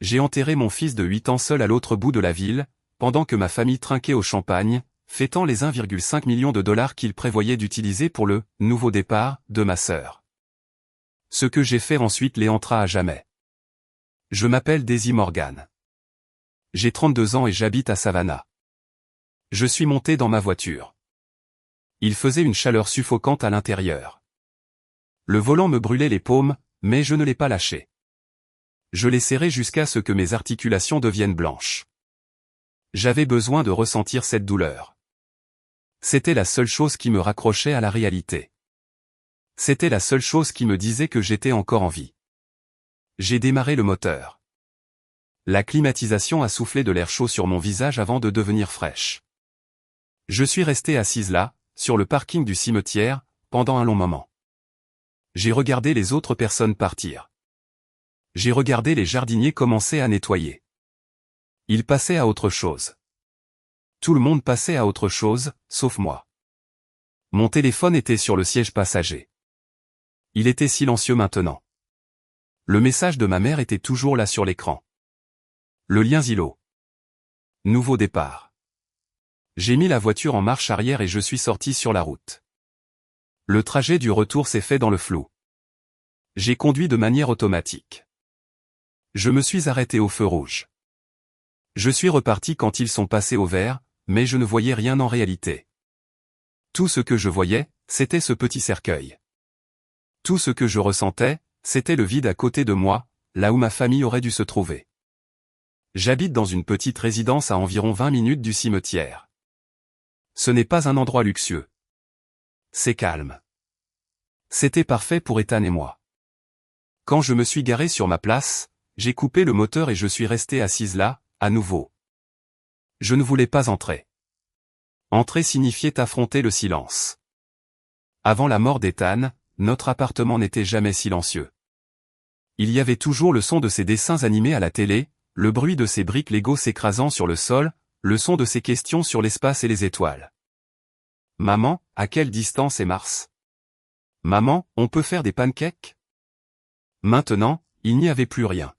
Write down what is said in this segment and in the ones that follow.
J'ai enterré mon fils de 8 ans seul à l'autre bout de la ville, pendant que ma famille trinquait au champagne, fêtant les 1,5 million de dollars qu'il prévoyait d'utiliser pour le « nouveau départ » de ma sœur. Ce que j'ai fait ensuite les hantera à jamais. Je m'appelle Daisy Morgan. J'ai 32 ans et j'habite à Savannah. Je suis monté dans ma voiture. Il faisait une chaleur suffocante à l'intérieur. Le volant me brûlait les paumes, mais je ne l'ai pas lâché. Je l'ai serré jusqu'à ce que mes articulations deviennent blanches. J'avais besoin de ressentir cette douleur. C'était la seule chose qui me raccrochait à la réalité. C'était la seule chose qui me disait que j'étais encore en vie. J'ai démarré le moteur. La climatisation a soufflé de l'air chaud sur mon visage avant de devenir fraîche. Je suis resté assise là, sur le parking du cimetière, pendant un long moment. J'ai regardé les autres personnes partir. J'ai regardé les jardiniers commencer à nettoyer. Ils passaient à autre chose. Tout le monde passait à autre chose, sauf moi. Mon téléphone était sur le siège passager. Il était silencieux maintenant. Le message de ma mère était toujours là sur l'écran. Le lien Zillow. Nouveau départ. J'ai mis la voiture en marche arrière et je suis sorti sur la route. Le trajet du retour s'est fait dans le flou. J'ai conduit de manière automatique. Je me suis arrêté au feu rouge. Je suis reparti quand ils sont passés au vert, mais je ne voyais rien en réalité. Tout ce que je voyais, c'était ce petit cercueil. Tout ce que je ressentais, c'était le vide à côté de moi, là où ma famille aurait dû se trouver. J'habite dans une petite résidence à environ 20 minutes du cimetière. Ce n'est pas un endroit luxueux. C'est calme. C'était parfait pour Ethan et moi. Quand je me suis garé sur ma place, j'ai coupé le moteur et je suis resté assise là, à nouveau. Je ne voulais pas entrer. Entrer signifiait affronter le silence. Avant la mort d'Ethan, notre appartement n'était jamais silencieux. Il y avait toujours le son de ses dessins animés à la télé, le bruit de ses briques Lego s'écrasant sur le sol, le son de ses questions sur l'espace et les étoiles. Maman, à quelle distance est Mars? Maman, on peut faire des pancakes? Maintenant, il n'y avait plus rien.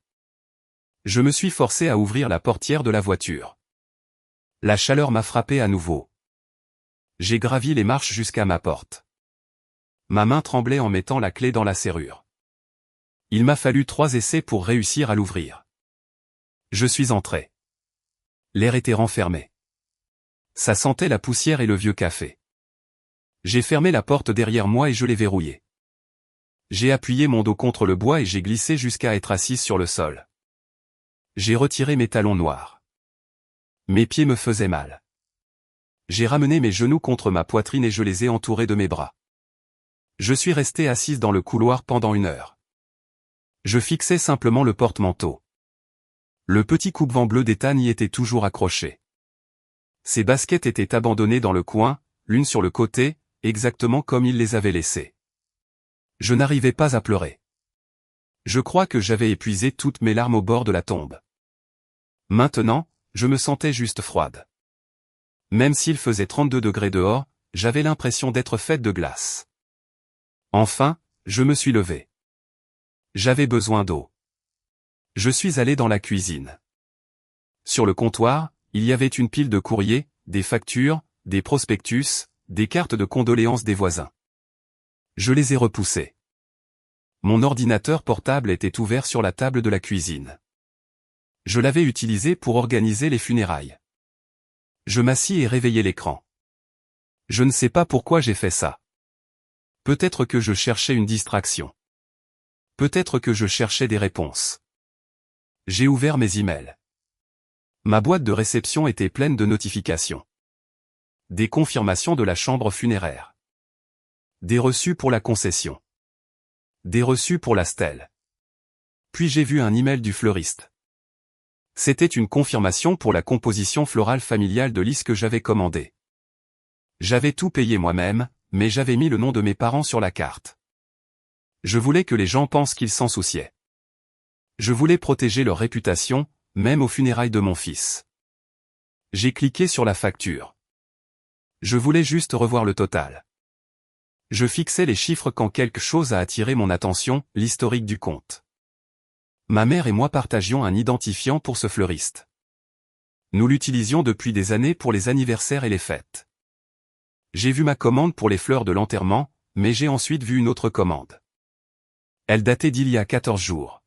Je me suis forcé à ouvrir la portière de la voiture. La chaleur m'a frappé à nouveau. J'ai gravi les marches jusqu'à ma porte. Ma main tremblait en mettant la clé dans la serrure. Il m'a fallu 3 essais pour réussir à l'ouvrir. Je suis entré. L'air était renfermé. Ça sentait la poussière et le vieux café. J'ai fermé la porte derrière moi et je l'ai verrouillée. J'ai appuyé mon dos contre le bois et j'ai glissé jusqu'à être assise sur le sol. J'ai retiré mes talons noirs. Mes pieds me faisaient mal. J'ai ramené mes genoux contre ma poitrine et je les ai entourés de mes bras. Je suis resté assise dans le couloir pendant 1 heure. Je fixais simplement le porte-manteau. Le petit coupe-vent bleu d'Ethan y était toujours accroché. Ses baskets étaient abandonnées dans le coin, l'une sur le côté, exactement comme il les avait laissées. Je n'arrivais pas à pleurer. Je crois que j'avais épuisé toutes mes larmes au bord de la tombe. Maintenant, je me sentais juste froide. Même s'il faisait 32 degrés dehors, j'avais l'impression d'être faite de glace. Enfin, je me suis levé. J'avais besoin d'eau. Je suis allé dans la cuisine. Sur le comptoir, il y avait une pile de courriers, des factures, des prospectus, des cartes de condoléances des voisins. Je les ai repoussés. Mon ordinateur portable était ouvert sur la table de la cuisine. Je l'avais utilisé pour organiser les funérailles. Je m'assis et réveillai l'écran. Je ne sais pas pourquoi j'ai fait ça. Peut-être que je cherchais une distraction. Peut-être que je cherchais des réponses. J'ai ouvert mes emails. Ma boîte de réception était pleine de notifications. Des confirmations de la chambre funéraire. Des reçus pour la concession. Des reçus pour la stèle. Puis j'ai vu un email du fleuriste. C'était une confirmation pour la composition florale familiale de lys que j'avais commandée. J'avais tout payé moi-même, mais j'avais mis le nom de mes parents sur la carte. Je voulais que les gens pensent qu'ils s'en souciaient. Je voulais protéger leur réputation, même aux funérailles de mon fils. J'ai cliqué sur la facture. Je voulais juste revoir le total. Je fixais les chiffres quand quelque chose a attiré mon attention, l'historique du compte. Ma mère et moi partagions un identifiant pour ce fleuriste. Nous l'utilisions depuis des années pour les anniversaires et les fêtes. J'ai vu ma commande pour les fleurs de l'enterrement, mais j'ai ensuite vu une autre commande. Elle datait d'il y a 14 jours.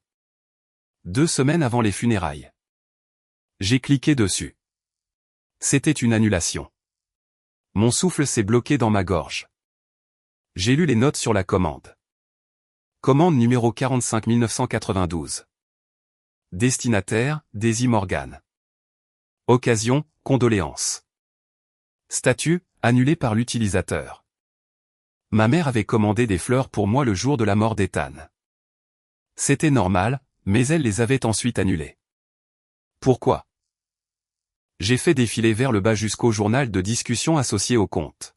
2 semaines avant les funérailles. J'ai cliqué dessus. C'était une annulation. Mon souffle s'est bloqué dans ma gorge. J'ai lu les notes sur la commande. Commande numéro 45 992. Destinataire, Daisy Morgan. Occasion, condoléances. Statut, annulé par l'utilisateur. Ma mère avait commandé des fleurs pour moi le jour de la mort d'Ethan. C'était normal, mais elle les avait ensuite annulées. Pourquoi? J'ai fait défiler vers le bas jusqu'au journal de discussion associé au compte.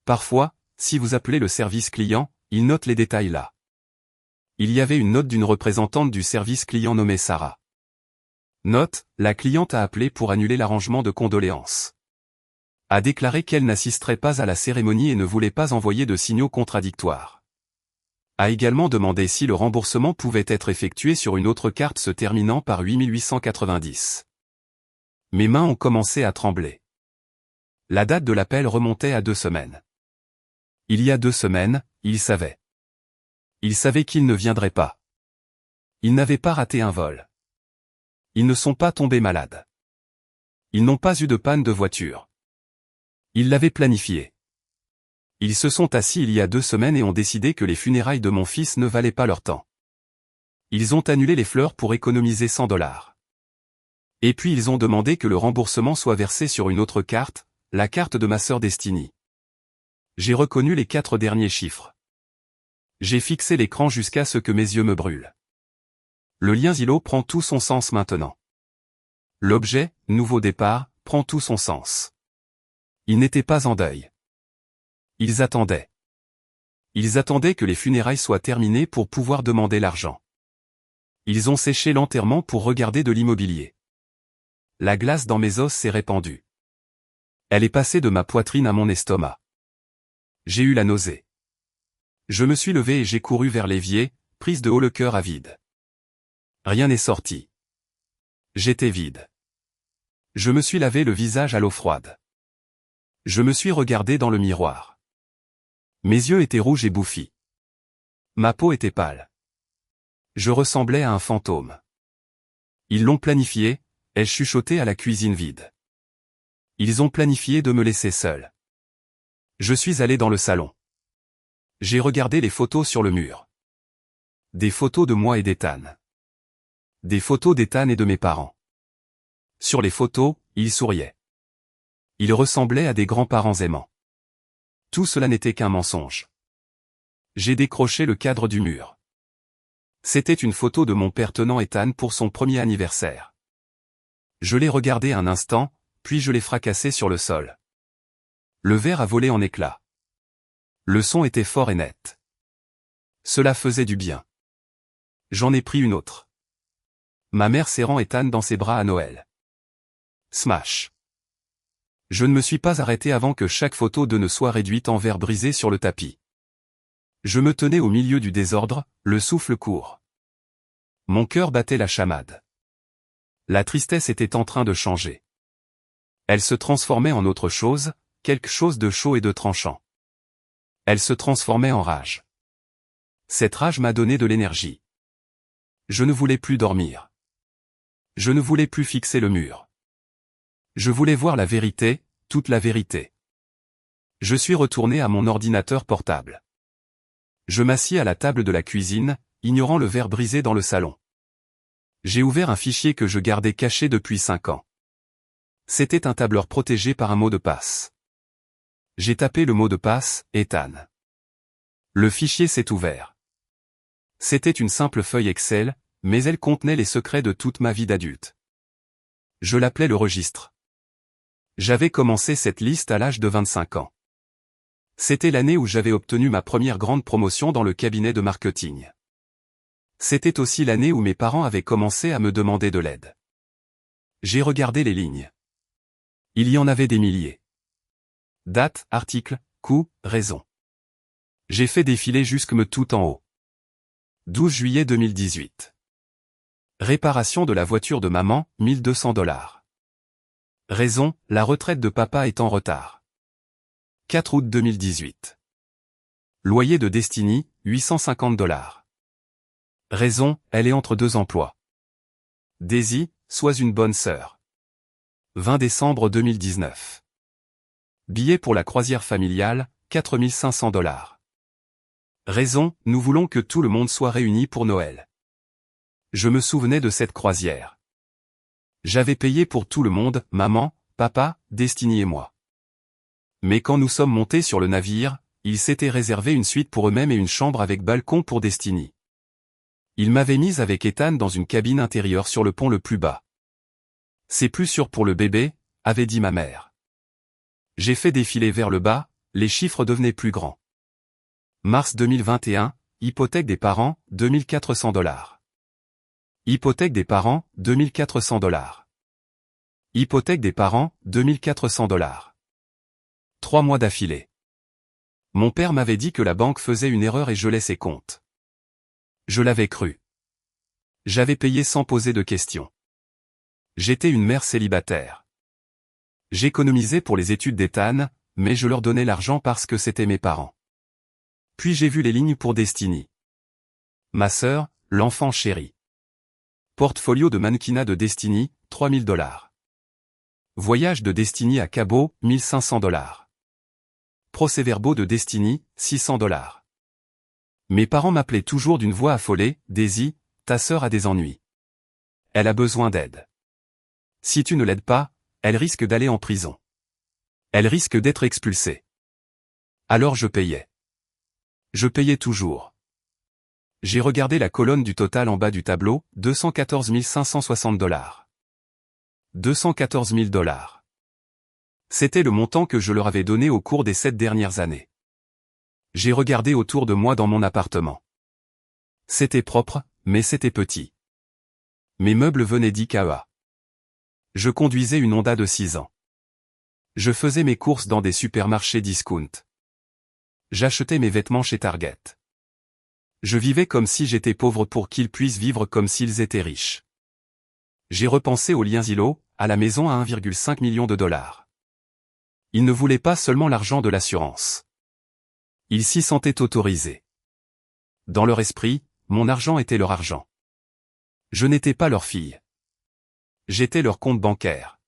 Parfois, si vous appelez le service client, il note les détails là. Il y avait une note d'une représentante du service client nommée Sarah. Note, la cliente a appelé pour annuler l'arrangement de condoléances. A déclaré qu'elle n'assisterait pas à la cérémonie et ne voulait pas envoyer de signaux contradictoires. A également demandé si le remboursement pouvait être effectué sur une autre carte se terminant par 8890. Mes mains ont commencé à trembler. La date de l'appel remontait à 2 semaines. Il y a 2 semaines, il savait. Il savait qu'il ne viendrait pas. Ils n'avaient pas raté un vol. Ils ne sont pas tombés malades. Ils n'ont pas eu de panne de voiture. Ils l'avaient planifié. Ils se sont assis il y a 2 semaines et ont décidé que les funérailles de mon fils ne valaient pas leur temps. Ils ont annulé les fleurs pour économiser 100 $. Et puis ils ont demandé que le remboursement soit versé sur une autre carte, la carte de ma sœur Destiny. J'ai reconnu les 4 derniers chiffres. J'ai fixé l'écran jusqu'à ce que mes yeux me brûlent. Le lien Zillow prend tout son sens maintenant. L'objet, nouveau départ, prend tout son sens. Ils n'étaient pas en deuil. Ils attendaient. Ils attendaient que les funérailles soient terminées pour pouvoir demander l'argent. Ils ont séché l'enterrement pour regarder de l'immobilier. La glace dans mes os s'est répandue. Elle est passée de ma poitrine à mon estomac. J'ai eu la nausée. Je me suis levé et j'ai couru vers l'évier, prise de haut le cœur à vide. Rien n'est sorti. J'étais vide. Je me suis lavé le visage à l'eau froide. Je me suis regardé dans le miroir. Mes yeux étaient rouges et bouffis. Ma peau était pâle. Je ressemblais à un fantôme. Ils l'ont planifié, ai-je chuchoté à la cuisine vide. Ils ont planifié de me laisser seul. Je suis allé dans le salon. J'ai regardé les photos sur le mur. Des photos de moi et d'Ethan. Des photos d'Ethan et de mes parents. Sur les photos, ils souriaient. Ils ressemblaient à des grands-parents aimants. Tout cela n'était qu'un mensonge. J'ai décroché le cadre du mur. C'était une photo de mon père tenant Ethan pour son premier anniversaire. Je l'ai regardé un instant, puis je l'ai fracassé sur le sol. Le verre a volé en éclats. Le son était fort et net. Cela faisait du bien. J'en ai pris une autre. Ma mère serrant Ethan dans ses bras à Noël. Smash. Je ne me suis pas arrêté avant que chaque photo de ne soit réduite en verre brisé sur le tapis. Je me tenais au milieu du désordre, le souffle court. Mon cœur battait la chamade. La tristesse était en train de changer. Elle se transformait en autre chose, quelque chose de chaud et de tranchant. Elle se transformait en rage. Cette rage m'a donné de l'énergie. Je ne voulais plus dormir. Je ne voulais plus fixer le mur. Je voulais voir la vérité, toute la vérité. Je suis retourné à mon ordinateur portable. Je m'assis à la table de la cuisine, ignorant le verre brisé dans le salon. J'ai ouvert un fichier que je gardais caché depuis 5 ans. C'était un tableur protégé par un mot de passe. J'ai tapé le mot de passe, Ethan. Le fichier s'est ouvert. C'était une simple feuille Excel, mais elle contenait les secrets de toute ma vie d'adulte. Je l'appelais le registre. J'avais commencé cette liste à l'âge de 25 ans. C'était l'année où j'avais obtenu ma première grande promotion dans le cabinet de marketing. C'était aussi l'année où mes parents avaient commencé à me demander de l'aide. J'ai regardé les lignes. Il y en avait des milliers. Date, article, coût, raison. J'ai fait défiler jusque tout en haut. 12 juillet 2018. Réparation de la voiture de maman, 1200 $. Raison, la retraite de papa est en retard. 4 août 2018. Loyer de Destiny, 850 $. Raison, elle est entre deux emplois. Daisy, sois une bonne sœur. 20 décembre 2019. Billet pour la croisière familiale, 4500 $. Raison, nous voulons que tout le monde soit réuni pour Noël. Je me souvenais de cette croisière. J'avais payé pour tout le monde, maman, papa, Destiny et moi. Mais quand nous sommes montés sur le navire, ils s'étaient réservé une suite pour eux-mêmes et une chambre avec balcon pour Destiny. Ils m'avaient mise avec Ethan dans une cabine intérieure sur le pont le plus bas. C'est plus sûr pour le bébé, avait dit ma mère. J'ai fait défiler vers le bas, les chiffres devenaient plus grands. Mars 2021, hypothèque des parents, 2400 $. Hypothèque des parents, 2400 $. Hypothèque des parents, 2400 $. 3 mois d'affilée. Mon père m'avait dit que la banque faisait une erreur et gelait ses comptes. Je l'avais cru. J'avais payé sans poser de questions. J'étais une mère célibataire. J'économisais pour les études d'Ethan, mais je leur donnais l'argent parce que c'était mes parents. Puis j'ai vu les lignes pour Destiny. Ma sœur, l'enfant chéri. Portfolio de mannequinat de Destiny, 3000 $. Voyage de Destiny à Cabo, 1500 $. Procès-verbaux de Destiny, 600 $. Mes parents m'appelaient toujours d'une voix affolée, Daisy, ta sœur a des ennuis. Elle a besoin d'aide. Si tu ne l'aides pas, elle risque d'aller en prison. Elle risque d'être expulsée. Alors je payais. Je payais toujours. J'ai regardé la colonne du total en bas du tableau, 214 560 $. 214 000 $. C'était le montant que je leur avais donné au cours des 7 dernières années. J'ai regardé autour de moi dans mon appartement. C'était propre, mais c'était petit. Mes meubles venaient d'IKEA. Je conduisais une Honda de 6 ans. Je faisais mes courses dans des supermarchés discount. J'achetais mes vêtements chez Target. Je vivais comme si j'étais pauvre pour qu'ils puissent vivre comme s'ils étaient riches. J'ai repensé aux liens îlots, à la maison à 1,5 million de $. Ils ne voulaient pas seulement l'argent de l'assurance. Ils s'y sentaient autorisés. Dans leur esprit, mon argent était leur argent. Je n'étais pas leur fille. J'étais leur compte bancaire.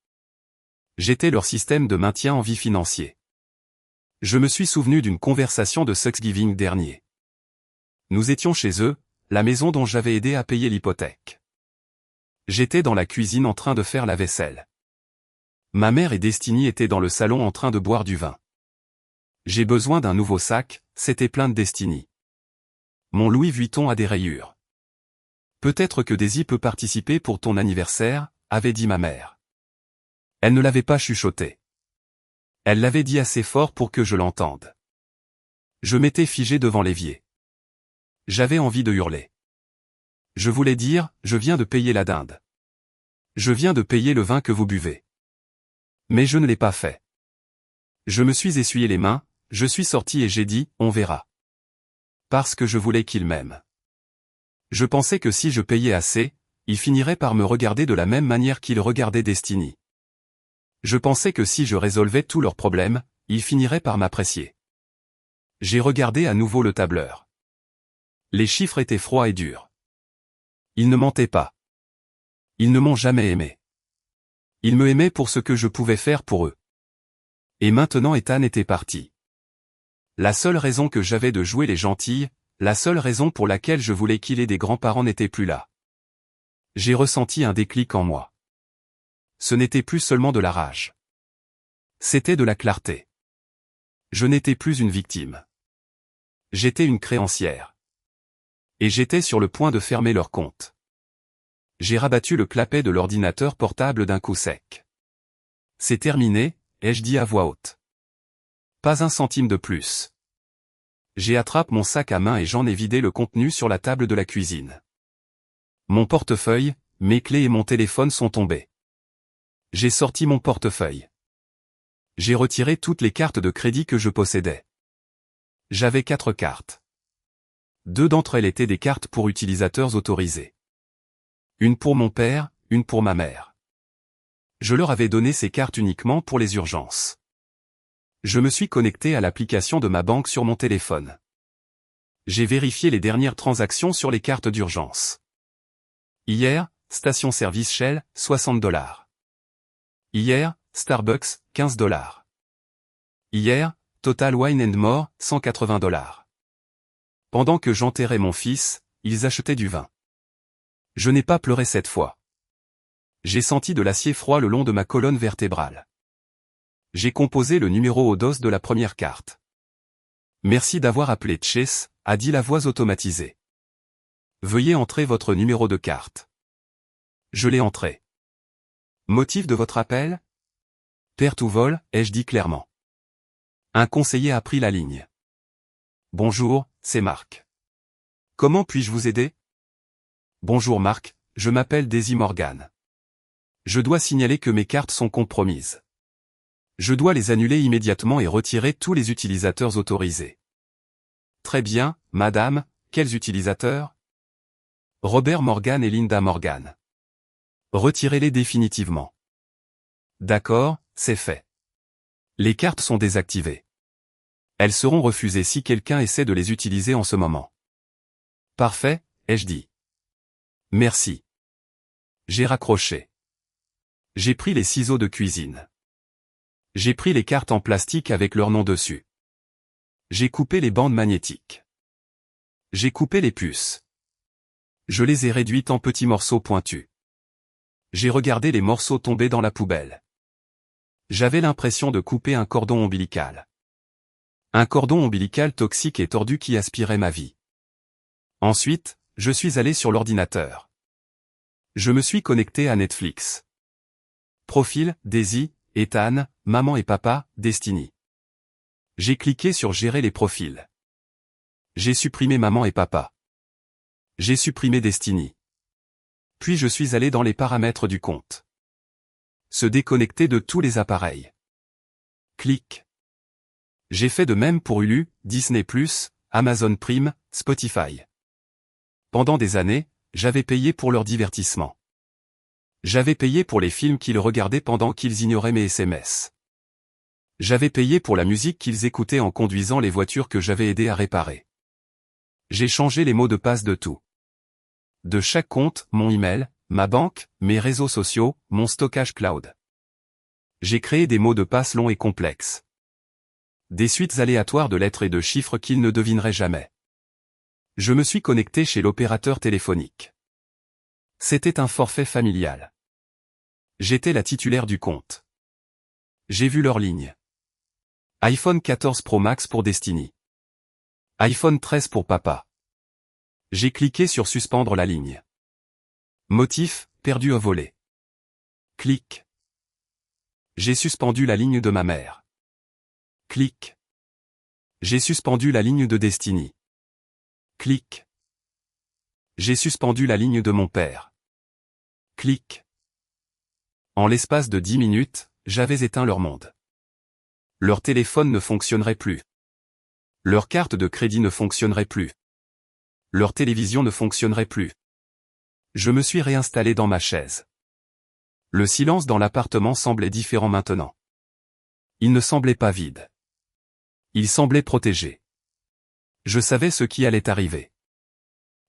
J'étais leur système de maintien en vie financier. Je me suis souvenu d'une conversation de Thanksgiving dernier. Nous étions chez eux, la maison dont j'avais aidé à payer l'hypothèque. J'étais dans la cuisine en train de faire la vaisselle. Ma mère et Destiny étaient dans le salon en train de boire du vin. J'ai besoin d'un nouveau sac, c'était plein de Destiny. Mon Louis Vuitton a des rayures. Peut-être que Daisy peut participer pour ton anniversaire, avait dit ma mère. Elle ne l'avait pas chuchoté. Elle l'avait dit assez fort pour que je l'entende. Je m'étais figé devant l'évier. J'avais envie de hurler. Je voulais dire, je viens de payer la dinde. Je viens de payer le vin que vous buvez. Mais je ne l'ai pas fait. Je me suis essuyé les mains, je suis sorti et j'ai dit, on verra. Parce que je voulais qu'il m'aime. Je pensais que si je payais assez, il finirait par me regarder de la même manière qu'il regardait Destiny. Je pensais que si je résolvais tous leurs problèmes, il finirait par m'apprécier. J'ai regardé à nouveau le tableur. Les chiffres étaient froids et durs. Ils ne mentaient pas. Ils ne m'ont jamais aimé. Ils me aimaient pour ce que je pouvais faire pour eux. Et maintenant Ethan était parti. La seule raison que j'avais de jouer les gentilles, la seule raison pour laquelle je voulais qu'il ait des grands-parents n'était plus là. J'ai ressenti un déclic en moi. Ce n'était plus seulement de la rage. C'était de la clarté. Je n'étais plus une victime. J'étais une créancière. Et j'étais sur le point de fermer leur compte. J'ai rabattu le clapet de l'ordinateur portable d'un coup sec. C'est terminé, ai-je dit à voix haute. Pas un centime de plus. J'ai attrapé mon sac à main et j'en ai vidé le contenu sur la table de la cuisine. Mon portefeuille, mes clés et mon téléphone sont tombés. J'ai sorti mon portefeuille. J'ai retiré toutes les cartes de crédit que je possédais. J'avais 4 cartes. 2 d'entre elles étaient des cartes pour utilisateurs autorisés. Une pour mon père, une pour ma mère. Je leur avais donné ces cartes uniquement pour les urgences. Je me suis connecté à l'application de ma banque sur mon téléphone. J'ai vérifié les dernières transactions sur les cartes d'urgence. Hier, station-service Shell, 60 $. Hier, Starbucks, 15 $. Hier, Total Wine & More, 180 $. Pendant que j'enterrais mon fils, ils achetaient du vin. Je n'ai pas pleuré cette fois. J'ai senti de l'acier froid le long de ma colonne vertébrale. J'ai composé le numéro au dos de la première carte. Merci d'avoir appelé Chase, a dit la voix automatisée. Veuillez entrer votre numéro de carte. Je l'ai entré. Motif de votre appel? Perte ou vol, ai-je dit clairement. Un conseiller a pris la ligne. Bonjour, c'est Marc. Comment puis-je vous aider? Bonjour Marc, je m'appelle Daisy Morgan. Je dois signaler que mes cartes sont compromises. Je dois les annuler immédiatement et retirer tous les utilisateurs autorisés. Très bien, madame, quels utilisateurs? Robert Morgan et Linda Morgan. Retirez-les définitivement. D'accord, c'est fait. Les cartes sont désactivées. Elles seront refusées si quelqu'un essaie de les utiliser en ce moment. Parfait, ai-je dit. Merci. J'ai raccroché. J'ai pris les ciseaux de cuisine. J'ai pris les cartes en plastique avec leur nom dessus. J'ai coupé les bandes magnétiques. J'ai coupé les puces. Je les ai réduites en petits morceaux pointus. J'ai regardé les morceaux tomber dans la poubelle. J'avais l'impression de couper un cordon ombilical. Un cordon ombilical toxique et tordu qui aspirait ma vie. Ensuite, je suis allé sur l'ordinateur. Je me suis connecté à Netflix. Profil, Daisy, Ethan, maman et papa, Destiny. J'ai cliqué sur gérer les profils. J'ai supprimé maman et papa. J'ai supprimé Destiny. Puis je suis allé dans les paramètres du compte. Se déconnecter de tous les appareils. Clic. J'ai fait de même pour Hulu, Disney+, Amazon Prime, Spotify. Pendant des années, j'avais payé pour leur divertissement. J'avais payé pour les films qu'ils regardaient pendant qu'ils ignoraient mes SMS. J'avais payé pour la musique qu'ils écoutaient en conduisant les voitures que j'avais aidé à réparer. J'ai changé les mots de passe de tout. De chaque compte, mon email, ma banque, mes réseaux sociaux, mon stockage cloud. J'ai créé des mots de passe longs et complexes. Des suites aléatoires de lettres et de chiffres qu'ils ne devineraient jamais. Je me suis connecté chez l'opérateur téléphonique. C'était un forfait familial. J'étais la titulaire du compte. J'ai vu leur ligne. iPhone 14 Pro Max pour Destiny. iPhone 13 pour papa. J'ai cliqué sur suspendre la ligne. Motif, perdu au volet. Clic. J'ai suspendu la ligne de ma mère. Clic. J'ai suspendu la ligne de Destiny. Clic. J'ai suspendu la ligne de mon père. Clic. En l'espace de 10 minutes, j'avais éteint leur monde. Leur téléphone ne fonctionnerait plus. Leur carte de crédit ne fonctionnerait plus. Leur télévision ne fonctionnerait plus. Je me suis réinstallé dans ma chaise. Le silence dans l'appartement semblait différent maintenant. Il ne semblait pas vide. Il semblait protégé. Je savais ce qui allait arriver.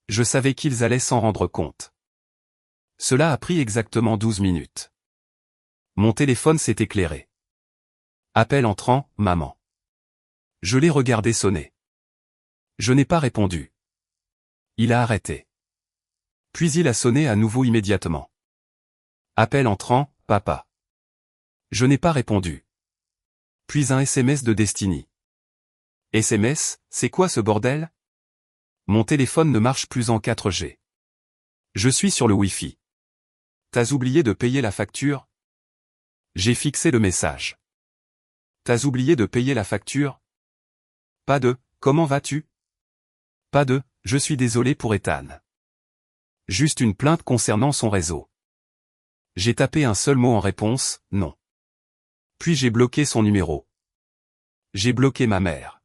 Je savais qu'ils allaient s'en rendre compte. Cela a pris exactement 12 minutes. Mon téléphone s'est éclairé. Appel entrant, maman. Je l'ai regardé sonner. Je n'ai pas répondu. Il a arrêté. Puis il a sonné à nouveau immédiatement. Appel entrant, papa. Je n'ai pas répondu. Puis un SMS de Destiny. SMS, c'est quoi ce bordel? Mon téléphone ne marche plus en 4G. Je suis sur le Wi-Fi. T'as oublié de payer la facture? J'ai fixé le message. T'as oublié de payer la facture? Pas de, comment vas-tu? Pas de, je suis désolé pour Ethan. Juste une plainte concernant son réseau. J'ai tapé un seul mot en réponse, non. Puis j'ai bloqué son numéro. J'ai bloqué ma mère.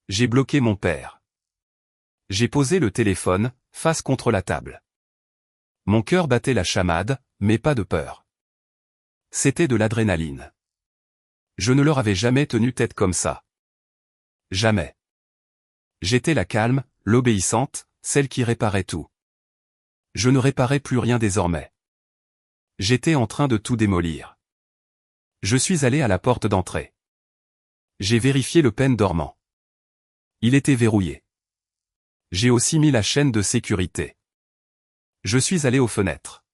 J'ai bloqué mon père. J'ai posé le téléphone, face contre la table. Mon cœur battait la chamade, mais pas de peur. C'était de l'adrénaline. Je ne leur avais jamais tenu tête comme ça. Jamais. J'étais la calme, l'obéissante, celle qui réparait tout. Je ne réparais plus rien désormais. J'étais en train de tout démolir. Je suis allé à la porte d'entrée. J'ai vérifié le pen dormant. Il était verrouillé. J'ai aussi mis la chaîne de sécurité. Je suis allé aux fenêtres.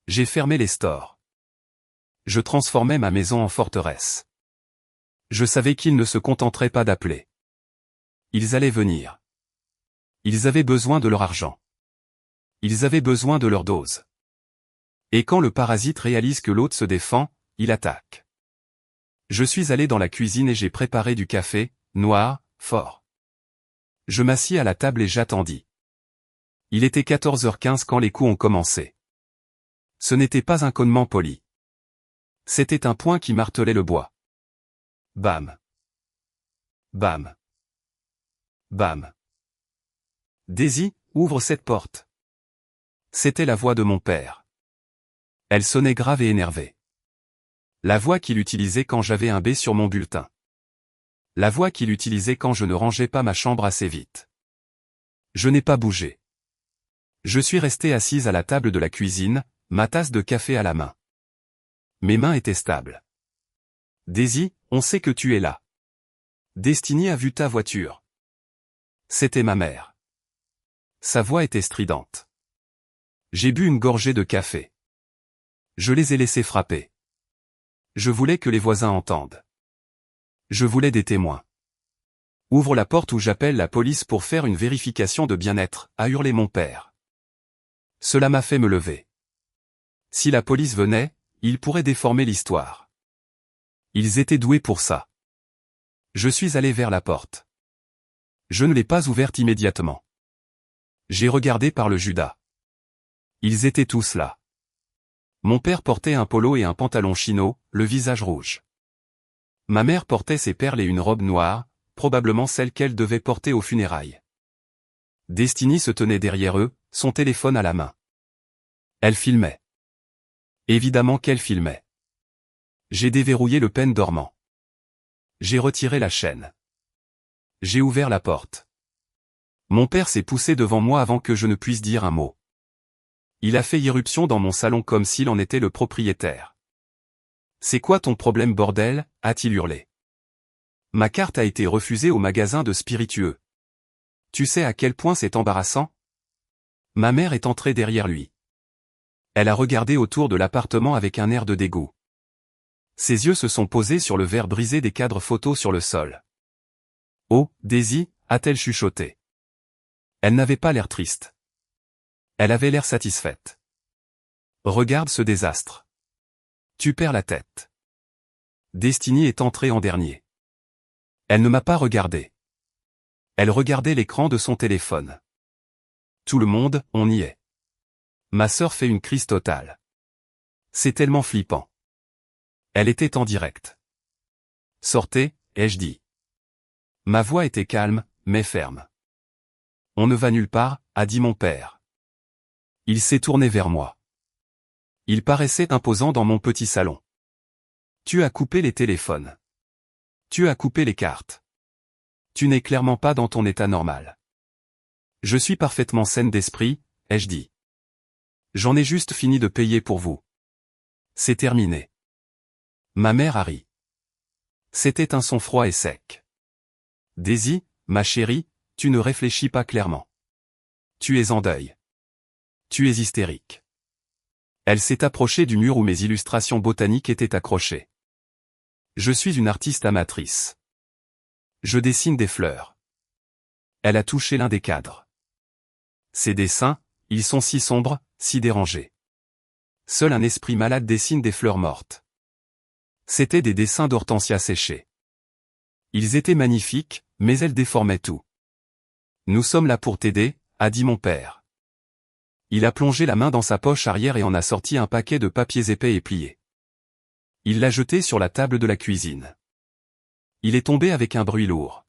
J'ai fermé les stores. Je transformais ma maison en forteresse. Je savais qu'ils ne se contenteraient pas d'appeler. Ils allaient venir. Ils avaient besoin de leur argent. Ils avaient besoin de leur dose. Et quand le parasite réalise que l'hôte se défend, il attaque. Je suis allé dans la cuisine et j'ai préparé du café, noir, fort. Je m'assis à la table et j'attendis. Il était 14h15 quand les coups ont commencé. Ce n'était pas un cognement poli. C'était un poing qui martelait le bois. Bam. Bam. Bam. Daisy, ouvre cette porte. C'était la voix de mon père. Elle sonnait grave et énervée. La voix qu'il utilisait quand j'avais un B sur mon bulletin. La voix qu'il utilisait quand je ne rangeais pas ma chambre assez vite. Je n'ai pas bougé. Je suis resté assise à la table de la cuisine, ma tasse de café à la main. Mes mains étaient stables. Daisy, on sait que tu es là. Destiny a vu ta voiture. C'était ma mère. Sa voix était stridente. J'ai bu une gorgée de café. Je les ai laissés frapper. Je voulais que les voisins entendent. Je voulais des témoins. Ouvre la porte ou j'appelle la police pour faire une vérification de bien-être, a hurlé mon père. Cela m'a fait me lever. Si la police venait, ils pourraient déformer l'histoire. Ils étaient doués pour ça. Je suis allé vers la porte. Je ne l'ai pas ouverte immédiatement. J'ai regardé par le Judas. Ils étaient tous là. Mon père portait un polo et un pantalon chino, le visage rouge. Ma mère portait ses perles et une robe noire, probablement celle qu'elle devait porter aux funérailles. Destiny se tenait derrière eux, son téléphone à la main. Elle filmait. Évidemment qu'elle filmait. J'ai déverrouillé le pen dormant. J'ai retiré la chaîne. J'ai ouvert la porte. Mon père s'est poussé devant moi avant que je ne puisse dire un mot. Il a fait irruption dans mon salon comme s'il en était le propriétaire. « C'est quoi ton problème bordel ?» a-t-il hurlé. Ma carte a été refusée au magasin de spiritueux. Tu sais à quel point c'est embarrassant? Ma mère est entrée derrière lui. Elle a regardé autour de l'appartement avec un air de dégoût. Ses yeux se sont posés sur le verre brisé des cadres photos sur le sol. « Oh, Daisy » a-t-elle chuchoté. Elle n'avait pas l'air triste. Elle avait l'air satisfaite. Regarde ce désastre. Tu perds la tête. Destiny est entrée en dernier. Elle ne m'a pas regardé. Elle regardait l'écran de son téléphone. Tout le monde, on y est. Ma sœur fait une crise totale. C'est tellement flippant. Elle était en direct. Sortez, ai-je dit. Ma voix était calme, mais ferme. On ne va nulle part, a dit mon père. Il s'est tourné vers moi. Il paraissait imposant dans mon petit salon. Tu as coupé les téléphones. Tu as coupé les cartes. Tu n'es clairement pas dans ton état normal. Je suis parfaitement saine d'esprit, ai-je dit. J'en ai juste fini de payer pour vous. C'est terminé. Ma mère a ri. C'était un son froid et sec. Daisy, ma chérie, tu ne réfléchis pas clairement. Tu es en deuil. Tu es hystérique. Elle s'est approchée du mur où mes illustrations botaniques étaient accrochées. Je suis une artiste amatrice. Je dessine des fleurs. Elle a touché l'un des cadres. Ces dessins, ils sont si sombres, si dérangés. Seul un esprit malade dessine des fleurs mortes. C'étaient des dessins d'hortensia séchées. Ils étaient magnifiques, mais elles déformaient tout. Nous sommes là pour t'aider, a dit mon père. Il a plongé la main dans sa poche arrière et en a sorti un paquet de papiers épais et pliés. Il l'a jeté sur la table de la cuisine. Il est tombé avec un bruit lourd.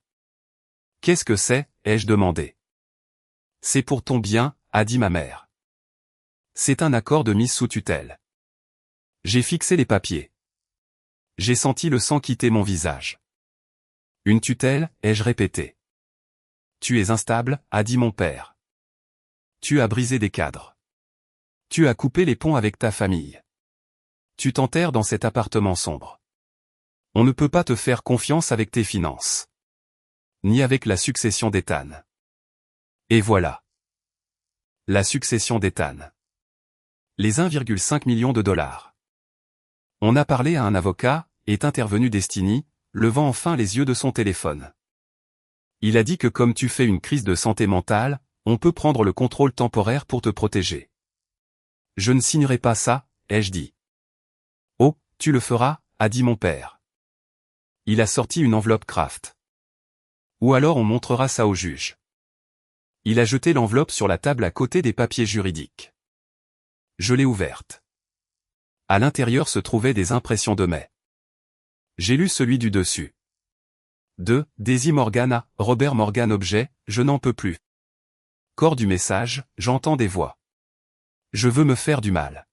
« Qu'est-ce que c'est » ai-je demandé. « C'est pour ton bien » a dit ma mère. C'est un accord de mise sous tutelle. J'ai fixé les papiers. J'ai senti le sang quitter mon visage. Une tutelle, ai-je répété. Tu es instable, a dit mon père. Tu as brisé des cadres. Tu as coupé les ponts avec ta famille. Tu t'enterres dans cet appartement sombre. On ne peut pas te faire confiance avec tes finances. Ni avec la succession d'Ethan. Et voilà. La succession d'Ethan. Les 1,5 million de dollars. On a parlé à un avocat, est intervenu Destiny, levant enfin les yeux de son téléphone. Il a dit que comme tu fais une crise de santé mentale, on peut prendre le contrôle temporaire pour te protéger. Je ne signerai pas ça, ai-je dit. Oh, tu le feras, a dit mon père. Il a sorti une enveloppe Kraft. Ou alors on montrera ça au juge. Il a jeté l'enveloppe sur la table à côté des papiers juridiques. Je l'ai ouverte. À l'intérieur se trouvaient des impressions de mai. J'ai lu celui du dessus. De Daisy Morgan à Robert Morgan objet, je n'en peux plus. Corps du message, j'entends des voix. Je veux me faire du mal.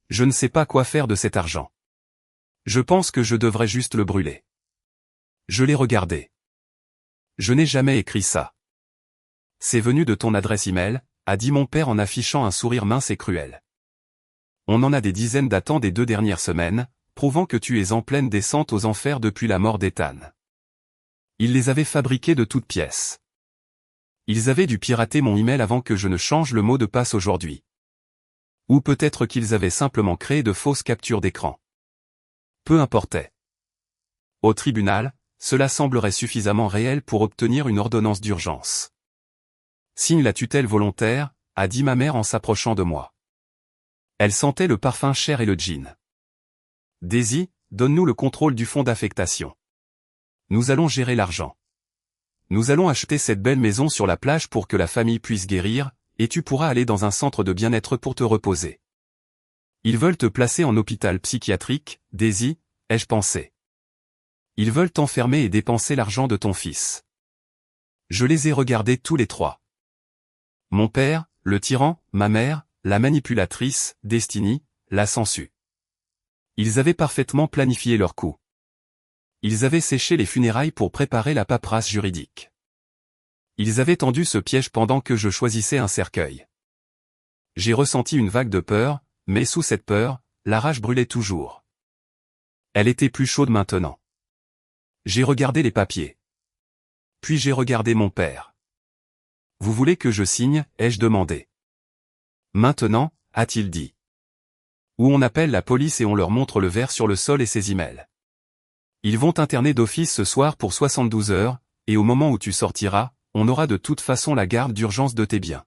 Je ne sais pas quoi faire de cet argent. Je pense que je devrais juste le brûler. Je l'ai regardé. Je n'ai jamais écrit ça. C'est venu de ton adresse email, a dit mon père en affichant un sourire mince et cruel. On en a des dizaines datant des 2 dernières semaines, prouvant que tu es en pleine descente aux enfers depuis la mort d'Ethan. Ils les avaient fabriqués de toutes pièces. Ils avaient dû pirater mon email avant que je ne change le mot de passe aujourd'hui. Ou peut-être qu'ils avaient simplement créé de fausses captures d'écran. Peu importait. Au tribunal, cela semblerait suffisamment réel pour obtenir une ordonnance d'urgence. Signe la tutelle volontaire, a dit ma mère en s'approchant de moi. Elle sentait le parfum cher et le gin. Daisy, donne-nous le contrôle du fonds d'affectation. Nous allons gérer l'argent. Nous allons acheter cette belle maison sur la plage pour que la famille puisse guérir, et tu pourras aller dans un centre de bien-être pour te reposer. Ils veulent te placer en hôpital psychiatrique, Daisy, ai-je pensé. Ils veulent t'enfermer et dépenser l'argent de ton fils. Je les ai regardés tous les trois. Mon père, le tyran, ma mère, la manipulatrice, Destiny, la sangsue. Ils avaient parfaitement planifié leur coup. Ils avaient séché les funérailles pour préparer la paperasse juridique. Ils avaient tendu ce piège pendant que je choisissais un cercueil. J'ai ressenti une vague de peur, mais sous cette peur, la rage brûlait toujours. Elle était plus chaude maintenant. J'ai regardé les papiers. Puis j'ai regardé mon père. Vous voulez que je signe, ai-je demandé. Maintenant, a-t-il dit. Ou on appelle la police et on leur montre le verre sur le sol et ses emails. Ils vont t'interner d'office ce soir pour 72 heures, et au moment où tu sortiras, on aura de toute façon la garde d'urgence de tes biens.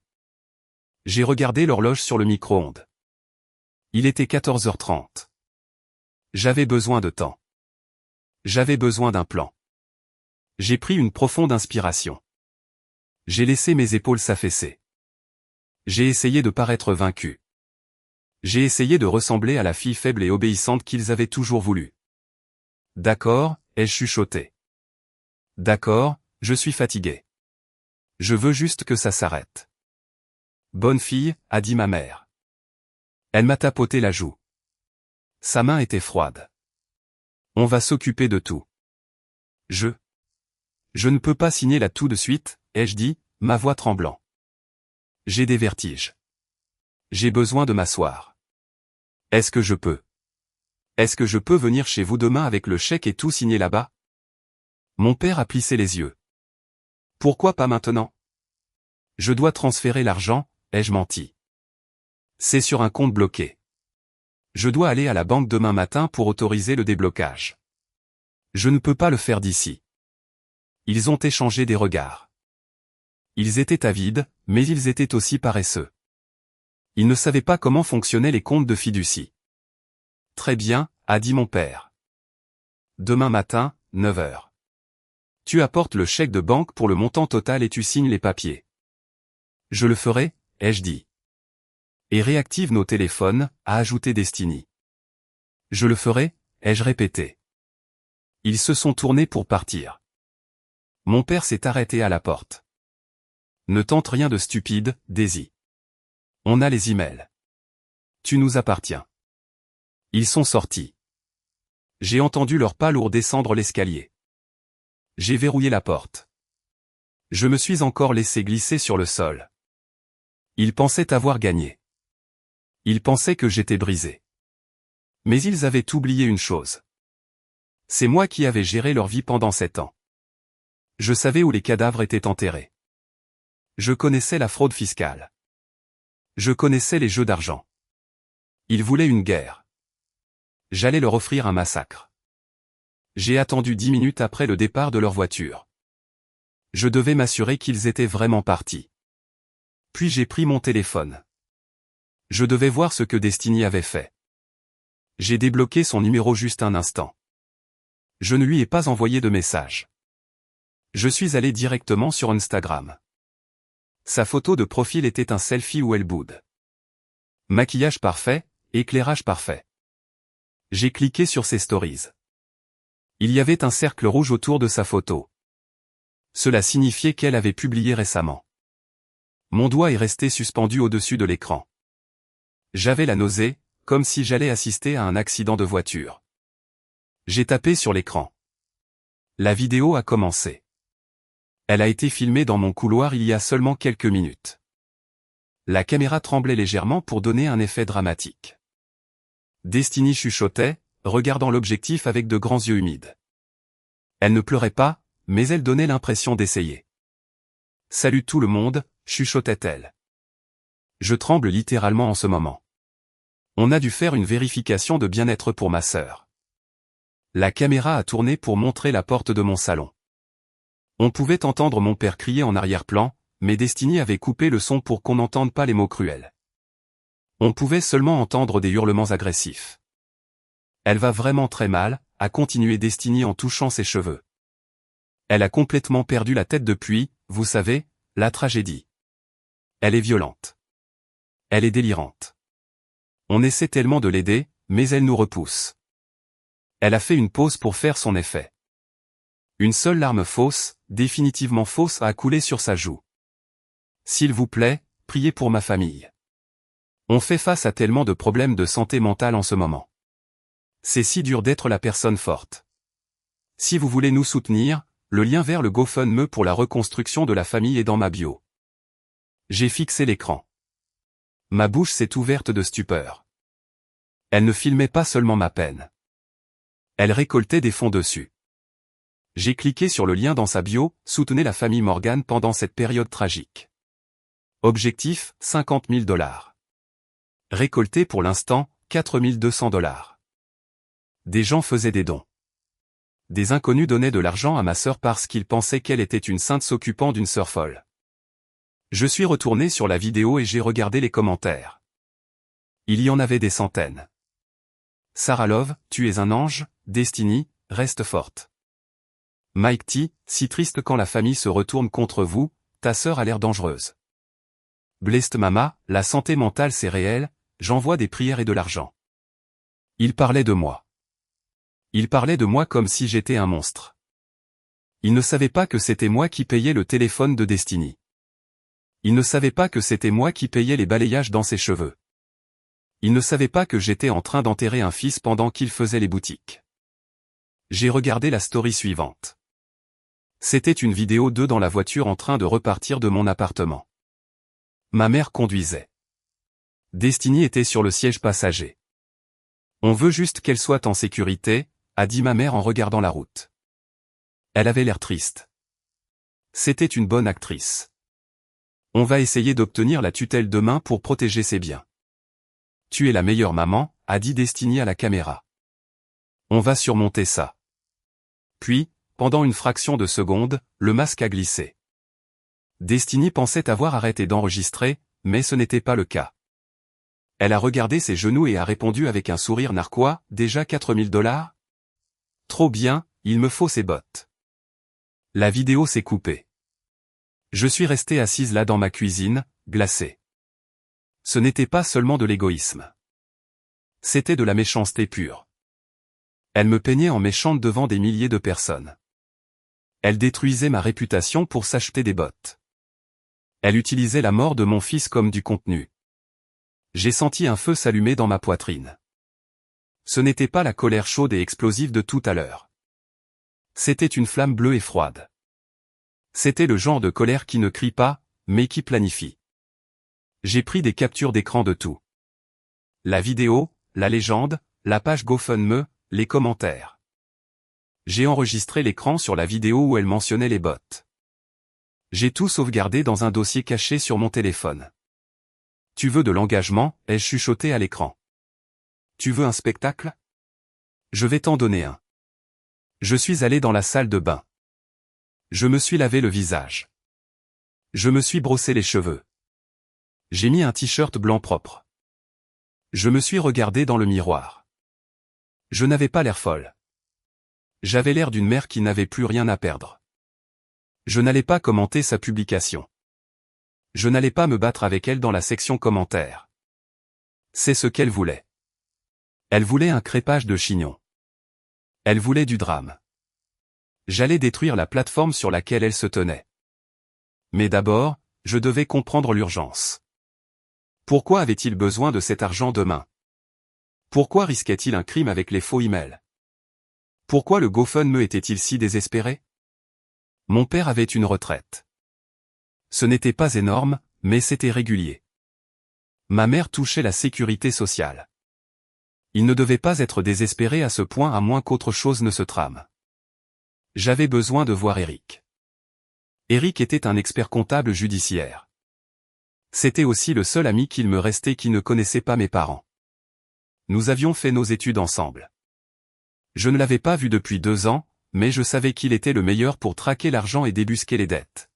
J'ai regardé l'horloge sur le micro-ondes. Il était 14h30. J'avais besoin de temps. J'avais besoin d'un plan. J'ai pris une profonde inspiration. J'ai laissé mes épaules s'affaisser. J'ai essayé de paraître vaincu. J'ai essayé de ressembler à la fille faible et obéissante qu'ils avaient toujours voulu. D'accord, ai-je chuchoté. D'accord, je suis fatigué. Je veux juste que ça s'arrête. Bonne fille, a dit ma mère. Elle m'a tapoté la joue. Sa main était froide. On va s'occuper de tout. Je ne peux pas signer là tout de suite, ai-je dit, ma voix tremblant. J'ai des vertiges. J'ai besoin de m'asseoir. Est-ce que je peux? Est-ce que je peux venir chez vous demain avec le chèque et tout signer là-bas? Mon père a plissé les yeux. Pourquoi pas maintenant? Je dois transférer l'argent, ai-je menti. C'est sur un compte bloqué. Je dois aller à la banque demain matin pour autoriser le déblocage. Je ne peux pas le faire d'ici. Ils ont échangé des regards. Ils étaient avides, mais ils étaient aussi paresseux. Ils ne savaient pas comment fonctionnaient les comptes de fiducie. Très bien, a dit mon père. Demain matin, 9h. Tu apportes le chèque de banque pour le montant total et tu signes les papiers. Je le ferai, ai-je dit. Et réactive nos téléphones, a ajouté Destiny. Je le ferai, ai-je répété. Ils se sont tournés pour partir. Mon père s'est arrêté à la porte. Ne tente rien de stupide, Daisy. On a les emails. Tu nous appartiens. Ils sont sortis. J'ai entendu leurs pas lourds descendre l'escalier. J'ai verrouillé la porte. Je me suis encore laissé glisser sur le sol. Ils pensaient avoir gagné. Ils pensaient que j'étais brisé. Mais ils avaient oublié une chose. C'est moi qui avais géré leur vie pendant 7 ans. Je savais où les cadavres étaient enterrés. Je connaissais la fraude fiscale. Je connaissais les jeux d'argent. Ils voulaient une guerre. J'allais leur offrir un massacre. J'ai attendu 10 minutes après le départ de leur voiture. Je devais m'assurer qu'ils étaient vraiment partis. Puis j'ai pris mon téléphone. Je devais voir ce que Destiny avait fait. J'ai débloqué son numéro juste un instant. Je ne lui ai pas envoyé de message. Je suis allé directement sur Instagram. Sa photo de profil était un selfie où elle boude. Maquillage parfait, éclairage parfait. J'ai cliqué sur ses stories. Il y avait un cercle rouge autour de sa photo. Cela signifiait qu'elle avait publié récemment. Mon doigt est resté suspendu au-dessus de l'écran. J'avais la nausée, comme si j'allais assister à un accident de voiture. J'ai tapé sur l'écran. La vidéo a commencé. Elle a été filmée dans mon couloir il y a seulement quelques minutes. La caméra tremblait légèrement pour donner un effet dramatique. Destiny chuchotait, regardant l'objectif avec de grands yeux humides. Elle ne pleurait pas, mais elle donnait l'impression d'essayer. « Salut tout le monde », chuchotait-elle. Je tremble littéralement en ce moment. On a dû faire une vérification de bien-être pour ma sœur. La caméra a tourné pour montrer la porte de mon salon. On pouvait entendre mon père crier en arrière-plan, mais Destiny avait coupé le son pour qu'on n'entende pas les mots cruels. On pouvait seulement entendre des hurlements agressifs. Elle va vraiment très mal, a continué Destiny en touchant ses cheveux. Elle a complètement perdu la tête depuis, vous savez, la tragédie. Elle est violente. Elle est délirante. On essaie tellement de l'aider, mais elle nous repousse. Elle a fait une pause pour faire son effet. Une seule larme fausse, définitivement fausse, a coulé sur sa joue. S'il vous plaît, priez pour ma famille. On fait face à tellement de problèmes de santé mentale en ce moment. C'est si dur d'être la personne forte. Si vous voulez nous soutenir, le lien vers le GoFundMe pour la reconstruction de la famille est dans ma bio. J'ai fixé l'écran. Ma bouche s'est ouverte de stupeur. Elle ne filmait pas seulement ma peine. Elle récoltait des fonds dessus. J'ai cliqué sur le lien dans sa bio, soutenez la famille Morgan pendant cette période tragique. Objectif, 50 000 $. Récolté pour l'instant, 4 200 $. Des gens faisaient des dons. Des inconnus donnaient de l'argent à ma sœur parce qu'ils pensaient qu'elle était une sainte s'occupant d'une sœur folle. Je suis retourné sur la vidéo et j'ai regardé les commentaires. Il y en avait des centaines. Sarah Love, tu es un ange, Destiny, reste forte. Mike T, si triste quand la famille se retourne contre vous, ta sœur a l'air dangereuse. Blessed Mama, la santé mentale c'est réel, j'envoie des prières et de l'argent. Il parlait de moi. Il parlait de moi comme si j'étais un monstre. Il ne savait pas que c'était moi qui payais le téléphone de Destiny. Il ne savait pas que c'était moi qui payais les balayages dans ses cheveux. Il ne savait pas que j'étais en train d'enterrer un fils pendant qu'il faisait les boutiques. J'ai regardé la story suivante. C'était une vidéo d'eux dans la voiture en train de repartir de mon appartement. Ma mère conduisait. Destiny était sur le siège passager. On veut juste qu'elle soit en sécurité, a dit ma mère en regardant la route. Elle avait l'air triste. C'était une bonne actrice. On va essayer d'obtenir la tutelle demain pour protéger ses biens. Tu es la meilleure maman, a dit Destiny à la caméra. On va surmonter ça. Puis, pendant une fraction de seconde, le masque a glissé. Destiny pensait avoir arrêté d'enregistrer, mais ce n'était pas le cas. Elle a regardé ses genoux et a répondu avec un sourire narquois, déjà 4 000 $? Trop bien, il me faut ces bottes. La vidéo s'est coupée. Je suis resté assise là dans ma cuisine, glacée. Ce n'était pas seulement de l'égoïsme. C'était de la méchanceté pure. Elle me peignait en méchante devant des milliers de personnes. Elle détruisait ma réputation pour s'acheter des bottes. Elle utilisait la mort de mon fils comme du contenu. J'ai senti un feu s'allumer dans ma poitrine. Ce n'était pas la colère chaude et explosive de tout à l'heure. C'était une flamme bleue et froide. C'était le genre de colère qui ne crie pas, mais qui planifie. J'ai pris des captures d'écran de tout. La vidéo, la légende, la page GoFundMe, les commentaires. J'ai enregistré l'écran sur la vidéo où elle mentionnait les bots. J'ai tout sauvegardé dans un dossier caché sur mon téléphone. Tu veux de l'engagement, ai-je chuchoté à l'écran. Tu veux un spectacle? Je vais t'en donner un. Je suis allé dans la salle de bain. Je me suis lavé le visage. Je me suis brossé les cheveux. J'ai mis un t-shirt blanc propre. Je me suis regardé dans le miroir. Je n'avais pas l'air folle. J'avais l'air d'une mère qui n'avait plus rien à perdre. Je n'allais pas commenter sa publication. Je n'allais pas me battre avec elle dans la section commentaires. C'est ce qu'elle voulait. Elle voulait un crépage de chignon. Elle voulait du drame. J'allais détruire la plateforme sur laquelle elle se tenait. Mais d'abord, je devais comprendre l'urgence. Pourquoi avait-il besoin de cet argent demain? Pourquoi risquait-il un crime avec les faux emails? Pourquoi le GoFundMe était-il si désespéré? Mon père avait une retraite. Ce n'était pas énorme, mais c'était régulier. Ma mère touchait la sécurité sociale. Il ne devait pas être désespéré à ce point à moins qu'autre chose ne se trame. J'avais besoin de voir Eric. Eric était un expert comptable judiciaire. C'était aussi le seul ami qu'il me restait qui ne connaissait pas mes parents. Nous avions fait nos études ensemble. Je ne l'avais pas vu depuis 2 ans, mais je savais qu'il était le meilleur pour traquer l'argent et débusquer les dettes.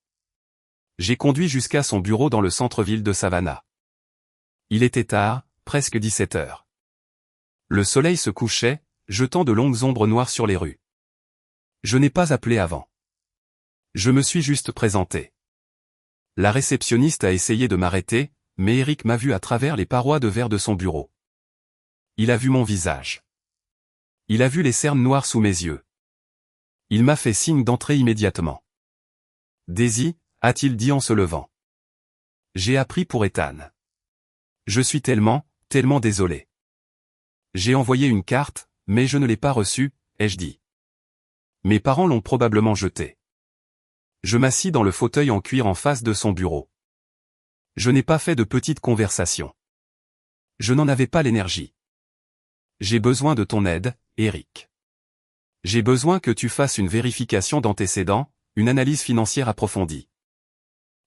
J'ai conduit jusqu'à son bureau dans le centre-ville de Savannah. Il était tard, presque 17 heures. Le soleil se couchait, jetant de longues ombres noires sur les rues. Je n'ai pas appelé avant. Je me suis juste présenté. La réceptionniste a essayé de m'arrêter, mais Eric m'a vu à travers les parois de verre de son bureau. Il a vu mon visage. Il a vu les cernes noires sous mes yeux. Il m'a fait signe d'entrer immédiatement. Daisy, a-t-il dit en se levant. J'ai appris pour Ethan. Je suis tellement désolé. J'ai envoyé une carte, mais je ne l'ai pas reçue, ai-je dit. Mes parents l'ont probablement jetée. Je m'assis dans le fauteuil en cuir en face de son bureau. Je n'ai pas fait de petites conversations. Je n'en avais pas l'énergie. J'ai besoin de ton aide, Eric. J'ai besoin que tu fasses une vérification d'antécédents, une analyse financière approfondie.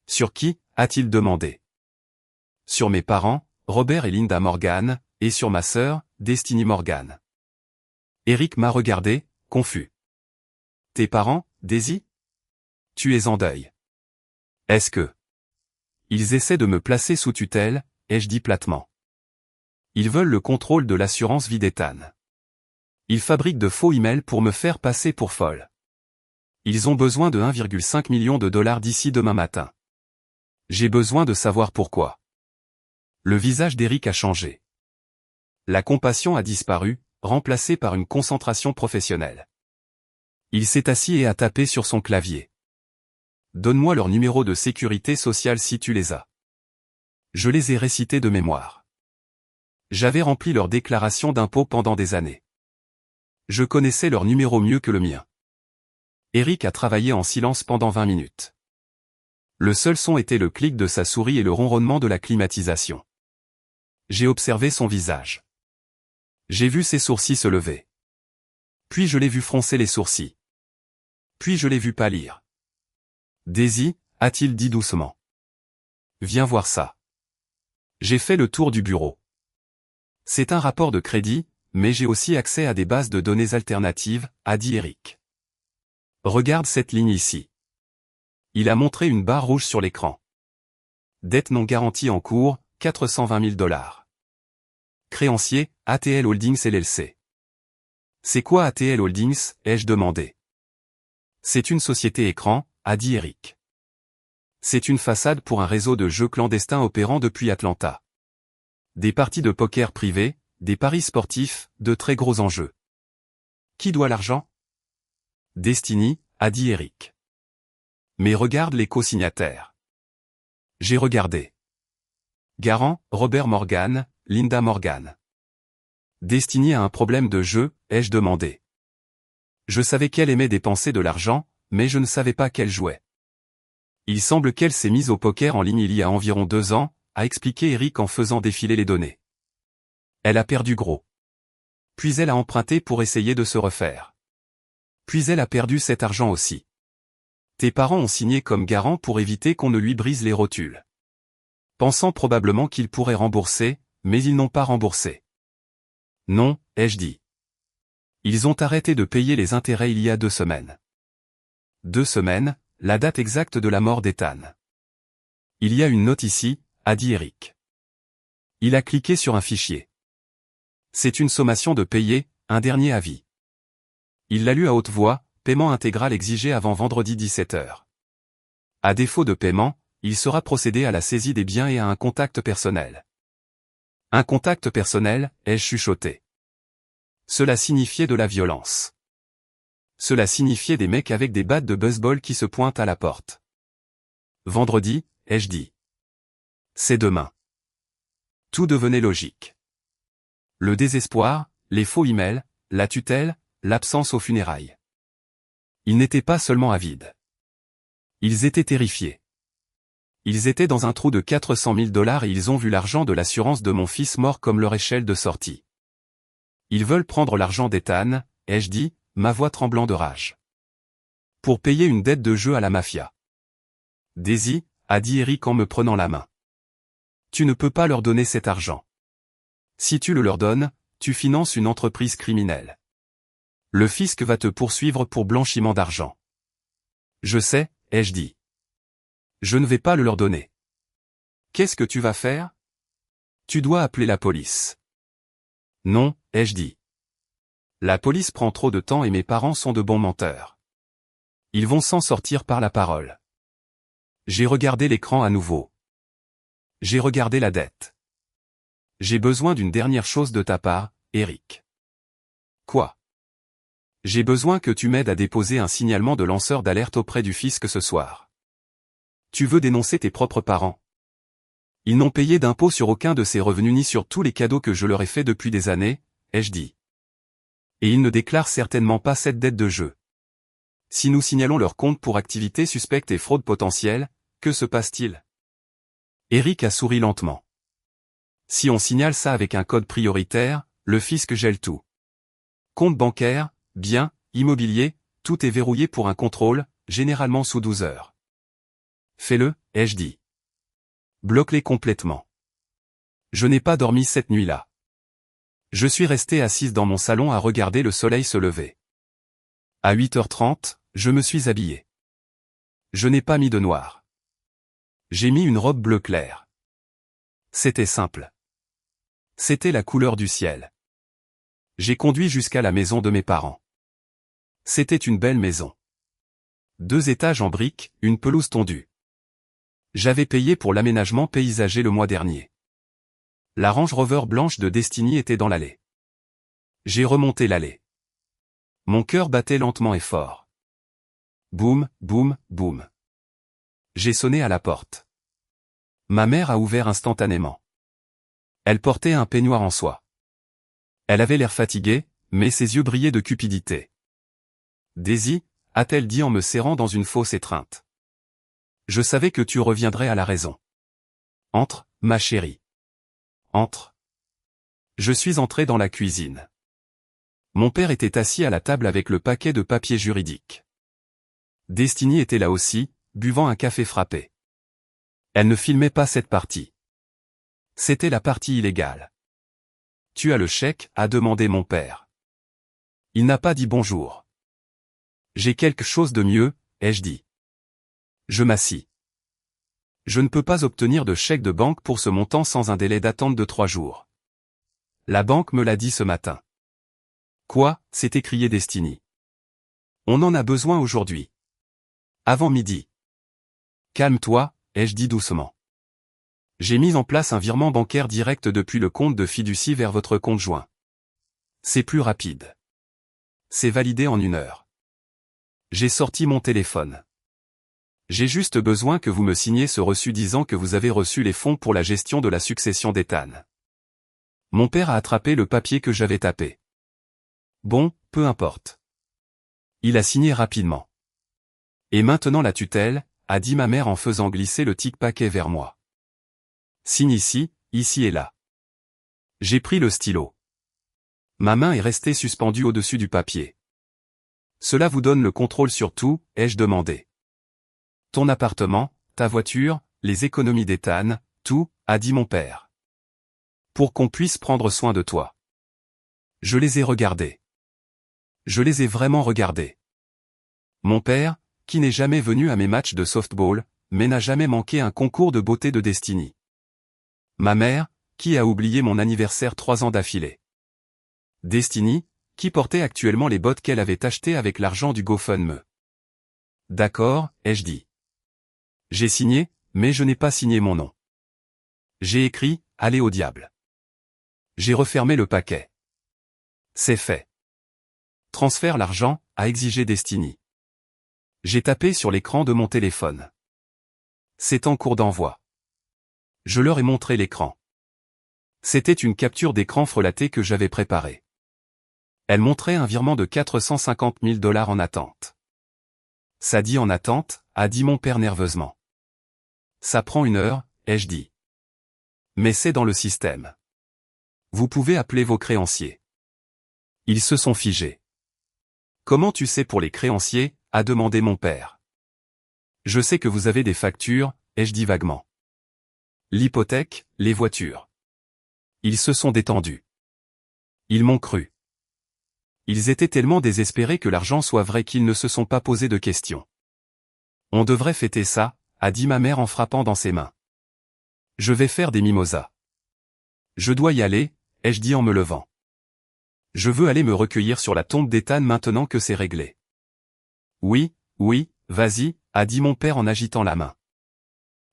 Sur qui, a-t-il demandé. Sur mes parents, Robert et Linda Morgan, et sur ma sœur, Destiny Morgan. Eric m'a regardé, confus. Tes parents, Daisy? Tu es en deuil. Est-ce que... Ils essaient de me placer sous tutelle, ai-je dit platement. Ils veulent le contrôle de l'assurance vie d'Ethan. Ils fabriquent de faux emails pour me faire passer pour folle. Ils ont besoin de 1,5 million de dollars d'ici demain matin. J'ai besoin de savoir pourquoi. Le visage d'Eric a changé. La compassion a disparu, remplacée par une concentration professionnelle. Il s'est assis et a tapé sur son clavier. Donne-moi leur numéro de sécurité sociale si tu les as. Je les ai récités de mémoire. J'avais rempli leur déclaration d'impôt pendant des années. Je connaissais leur numéro mieux que le mien. Eric a travaillé en silence pendant 20 minutes. Le seul son était le clic de sa souris et le ronronnement de la climatisation. J'ai observé son visage. J'ai vu ses sourcils se lever. Puis je l'ai vu froncer les sourcils. Puis je l'ai vu pâlir. Daisy, a-t-il dit doucement. Viens voir ça. J'ai fait le tour du bureau. C'est un rapport de crédit, mais j'ai aussi accès à des bases de données alternatives, a dit Eric. Regarde cette ligne ici. Il a montré une barre rouge sur l'écran. Dette non garantie en cours, 420 000 dollars. Créancier, ATL Holdings LLC. C'est quoi ATL Holdings, ai-je demandé. C'est une société écran, a dit Eric. C'est une façade pour un réseau de jeux clandestins opérant depuis Atlanta. Des parties de poker privées, des paris sportifs, de très gros enjeux. Qui doit l'argent? Destiny, a dit Eric. Mais regarde les co-signataires. J'ai regardé. Garant, Robert Morgan, Linda Morgan. Destiny a un problème de jeu, ai-je demandé. Je savais qu'elle aimait dépenser de l'argent, mais je ne savais pas qu'elle jouait. Il semble qu'elle s'est mise au poker en ligne il y a environ 2 ans, a expliqué Eric en faisant défiler les données. Elle a perdu gros. Puis elle a emprunté pour essayer de se refaire. Puis elle a perdu cet argent aussi. Tes parents ont signé comme garant pour éviter qu'on ne lui brise les rotules. Pensant probablement qu'ils pourraient rembourser, mais ils n'ont pas remboursé. Non, ai-je dit. Ils ont arrêté de payer les intérêts il y a 2 semaines. 2 semaines, la date exacte de la mort d'Ethan. Il y a une note ici, a dit Eric. Il a cliqué sur un fichier. C'est une sommation de payer, un dernier avis. Il l'a lu à haute voix, paiement intégral exigé avant vendredi 17h. À défaut de paiement, il sera procédé à la saisie des biens et à un contact personnel. Un contact personnel, ai-je chuchoté. Cela signifiait de la violence. Cela signifiait des mecs avec des battes de baseball qui se pointent à la porte. Vendredi, ai-je dit. C'est demain. Tout devenait logique. Le désespoir, les faux emails, la tutelle, l'absence aux funérailles. Ils n'étaient pas seulement avides. Ils étaient terrifiés. Ils étaient dans un trou de 400 000 $ et ils ont vu l'argent de l'assurance de mon fils mort comme leur échelle de sortie. Ils veulent prendre l'argent d'Ethan, ai-je dit, ma voix tremblant de rage. Pour payer une dette de jeu à la mafia. Daisy, a dit Eric en me prenant la main. Tu ne peux pas leur donner cet argent. Si tu le leur donnes, tu finances une entreprise criminelle. Le fisc va te poursuivre pour blanchiment d'argent. Je sais, ai-je dit. Je ne vais pas le leur donner. Qu'est-ce que tu vas faire? Tu dois appeler la police. Non, ai-je dit. La police prend trop de temps et mes parents sont de bons menteurs. Ils vont s'en sortir par la parole. J'ai regardé l'écran à nouveau. J'ai regardé la dette. J'ai besoin d'une dernière chose de ta part, Eric. Quoi? J'ai besoin que tu m'aides à déposer un signalement de lanceur d'alerte auprès du fisc ce soir. Tu veux dénoncer tes propres parents? Ils n'ont payé d'impôt sur aucun de ces revenus ni sur tous les cadeaux que je leur ai faits depuis des années, ai-je dit. Et ils ne déclarent certainement pas cette dette de jeu. Si nous signalons leur compte pour activité suspecte et fraude potentielle, que se passe-t-il? Eric a souri lentement. Si on signale ça avec un code prioritaire, le fisc gèle tout. Compte bancaire, biens, immobilier, tout est verrouillé pour un contrôle, généralement sous 12 heures. Fais-le, ai-je dit. Bloque-les complètement. Je n'ai pas dormi cette nuit-là. Je suis resté assise dans mon salon à regarder le soleil se lever. À 8h30, je me suis habillé. Je n'ai pas mis de noir. J'ai mis une robe bleu clair. C'était simple. C'était la couleur du ciel. J'ai conduit jusqu'à la maison de mes parents. C'était une belle maison. 2 étages en briques, une pelouse tondue. J'avais payé pour l'aménagement paysager le mois dernier. La Range Rover blanche de Destiny était dans l'allée. J'ai remonté l'allée. Mon cœur battait lentement et fort. Boum, boum, boum. J'ai sonné à la porte. Ma mère a ouvert instantanément. Elle portait un peignoir en soie. Elle avait l'air fatiguée, mais ses yeux brillaient de cupidité. Daisy, a-t-elle dit en me serrant dans une fausse étreinte. Je savais que tu reviendrais à la raison. Entre, ma chérie. Entre. Je suis entré dans la cuisine. Mon père était assis à la table avec le paquet de papier juridique. Destiny était là aussi, buvant un café frappé. Elle ne filmait pas cette partie. C'était la partie illégale. Tu as le chèque, a demandé mon père. Il n'a pas dit bonjour. J'ai quelque chose de mieux, ai-je dit. Je m'assis. Je ne peux pas obtenir de chèque de banque pour ce montant sans un délai d'attente de 3 jours. La banque me l'a dit ce matin. Quoi, s'est écrié Destiny. On en a besoin aujourd'hui. Avant midi. Calme-toi, ai-je dit doucement. J'ai mis en place un virement bancaire direct depuis le compte de fiducie vers votre compte joint. C'est plus rapide. C'est validé en 1 heure. J'ai sorti mon téléphone. J'ai juste besoin que vous me signiez ce reçu disant que vous avez reçu les fonds pour la gestion de la succession d'Ethan. Mon père a attrapé le papier que j'avais tapé. Bon, peu importe. Il a signé rapidement. Et maintenant la tutelle, a dit ma mère en faisant glisser le tic-paquet vers moi. Signe ici, ici et là. J'ai pris le stylo. Ma main est restée suspendue au-dessus du papier. Cela vous donne le contrôle sur tout, ai-je demandé. Ton appartement, ta voiture, les économies d'Ethan, tout, a dit mon père. Pour qu'on puisse prendre soin de toi. Je les ai regardés. Je les ai vraiment regardés. Mon père, qui n'est jamais venu à mes matchs de softball, mais n'a jamais manqué un concours de beauté de Destiny. Ma mère, qui a oublié mon anniversaire 3 ans d'affilée. Destiny, qui portait actuellement les bottes qu'elle avait achetées avec l'argent du GoFundMe. D'accord, ai-je dit. J'ai signé, mais je n'ai pas signé mon nom. J'ai écrit, allez au diable. J'ai refermé le paquet. C'est fait. Transfère l'argent, a exigé Destiny. J'ai tapé sur l'écran de mon téléphone. C'est en cours d'envoi. Je leur ai montré l'écran. C'était une capture d'écran frelatée que j'avais préparée. Elle montrait un virement de 450 000 $ en attente. Ça dit en attente, a dit mon père nerveusement. Ça prend 1 heure, ai-je dit. Mais c'est dans le système. Vous pouvez appeler vos créanciers. Ils se sont figés. Comment tu sais pour les créanciers, a demandé mon père. Je sais que vous avez des factures, ai-je dit vaguement. L'hypothèque, les voitures. Ils se sont détendus. Ils m'ont cru. Ils étaient tellement désespérés que l'argent soit vrai qu'ils ne se sont pas posé de questions. On devrait fêter ça, a dit ma mère en frappant dans ses mains. Je vais faire des mimosas. Je dois y aller, ai-je dit en me levant. Je veux aller me recueillir sur la tombe d'Ethan maintenant que c'est réglé. Oui, vas-y, a dit mon père en agitant la main.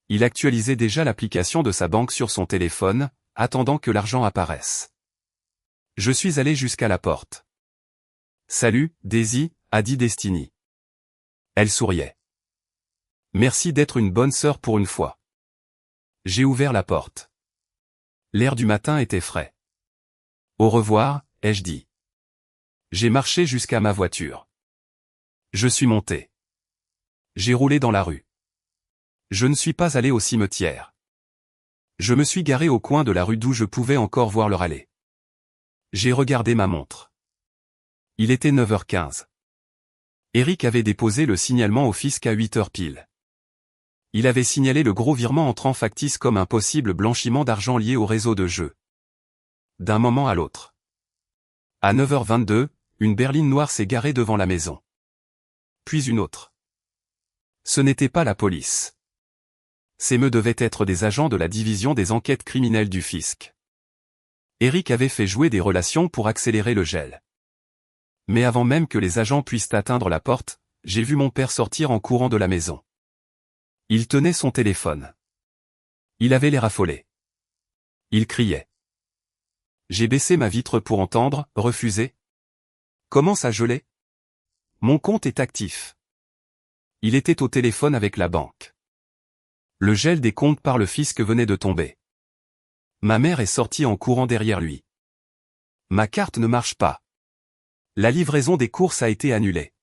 Il actualisait déjà l'application de sa banque sur son téléphone, attendant que l'argent apparaisse. Je suis allé jusqu'à la porte. Salut, Daisy, a dit Destiny. Elle souriait. Merci d'être une bonne sœur pour une fois. J'ai ouvert la porte. L'air du matin était frais. Au revoir, ai-je dit. J'ai marché jusqu'à ma voiture. Je suis monté. J'ai roulé dans la rue. Je ne suis pas allé au cimetière. Je me suis garé au coin de la rue d'où je pouvais encore voir leur allée. J'ai regardé ma montre. Il était 9h15. Eric avait déposé le signalement au fisc à 8h pile. Il avait signalé le gros virement entrant factice comme un possible blanchiment d'argent lié au réseau de jeux. D'un moment à l'autre. À 9h22, une berline noire s'est garée devant la maison. Puis une autre. Ce n'était pas la police. Ces me devaient être des agents de la division des enquêtes criminelles du fisc. Eric avait fait jouer des relations pour accélérer le gel. Mais avant même que les agents puissent atteindre la porte, j'ai vu mon père sortir en courant de la maison. Il tenait son téléphone. Il avait l'air affolé. Il criait. J'ai baissé ma vitre pour entendre, refuser. Comment ça gelait? Mon compte est actif. Il était au téléphone avec la banque. Le gel des comptes par le fisc venait de tomber. Ma mère est sortie en courant derrière lui. Ma carte ne marche pas. La livraison des courses a été annulée.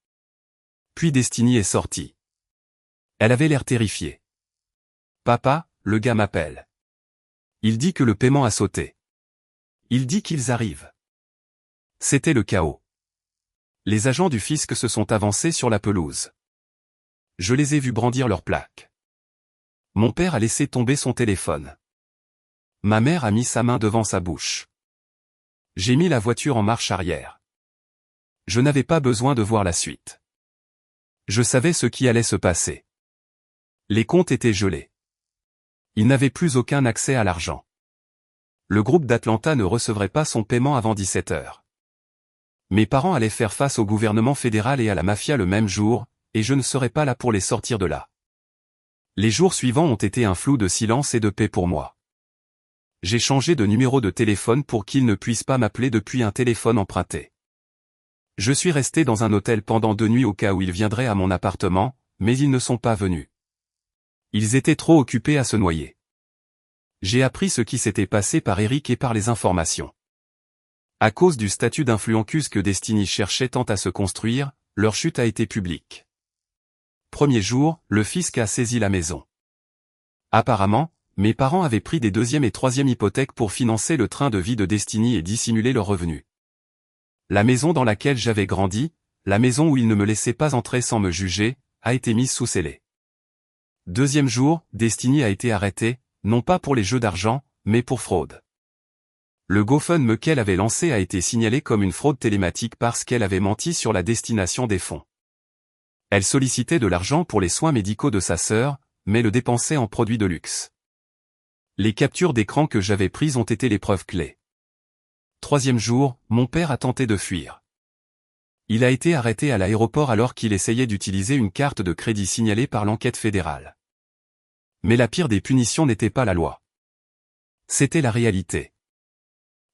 Puis Destiny est sortie. Elle avait l'air terrifiée. Papa, le gars m'appelle. Il dit que le paiement a sauté. Il dit qu'ils arrivent. C'était le chaos. Les agents du fisc se sont avancés sur la pelouse. Je les ai vus brandir leurs plaques. Mon père a laissé tomber son téléphone. Ma mère a mis sa main devant sa bouche. J'ai mis la voiture en marche arrière. Je n'avais pas besoin de voir la suite. Je savais ce qui allait se passer. Les comptes étaient gelés. Ils n'avaient plus aucun accès à l'argent. Le groupe d'Atlanta ne recevrait pas son paiement avant 17h. Mes parents allaient faire face au gouvernement fédéral et à la mafia le même jour, et je ne serais pas là pour les sortir de là. Les jours suivants ont été un flou de silence et de paix pour moi. J'ai changé de numéro de téléphone pour qu'ils ne puissent pas m'appeler depuis un téléphone emprunté. Je suis resté dans un hôtel pendant 2 nuits au cas où ils viendraient à mon appartement, mais ils ne sont pas venus. Ils étaient trop occupés à se noyer. J'ai appris ce qui s'était passé par Eric et par les informations. À cause du statut d'influencus que Destiny cherchait tant à se construire, leur chute a été publique. Premier jour, le fisc a saisi la maison. Apparemment, mes parents avaient pris des deuxième et troisième hypothèques pour financer le train de vie de Destiny et dissimuler leurs revenus. La maison dans laquelle j'avais grandi, la maison où ils ne me laissaient pas entrer sans me juger, a été mise sous scellé. Deuxième jour, Destiny a été arrêtée, non pas pour les jeux d'argent, mais pour fraude. Le GoFundMe qu'elle avait lancé a été signalé comme une fraude télématique parce qu'elle avait menti sur la destination des fonds. Elle sollicitait de l'argent pour les soins médicaux de sa sœur, mais le dépensait en produits de luxe. Les captures d'écran que j'avais prises ont été les preuves clés. Troisième jour, mon père a tenté de fuir. Il a été arrêté à l'aéroport alors qu'il essayait d'utiliser une carte de crédit signalée par l'enquête fédérale. Mais la pire des punitions n'était pas la loi. C'était la réalité.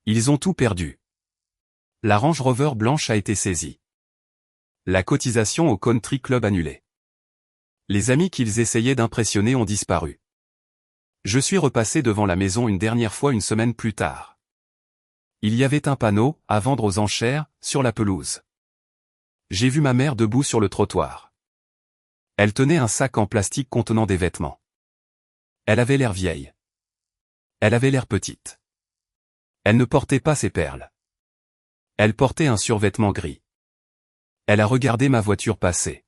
Ils ont tout perdu. La Range Rover blanche a été saisie. La cotisation au country club annulée. Les amis qu'ils essayaient d'impressionner ont disparu. Je suis repassé devant la maison une dernière fois une semaine plus tard. Il y avait un panneau, à vendre aux enchères, sur la pelouse. J'ai vu ma mère debout sur le trottoir. Elle tenait un sac en plastique contenant des vêtements. Elle avait l'air vieille. Elle avait l'air petite. Elle ne portait pas ses perles. Elle portait un survêtement gris. Elle a regardé ma voiture passer.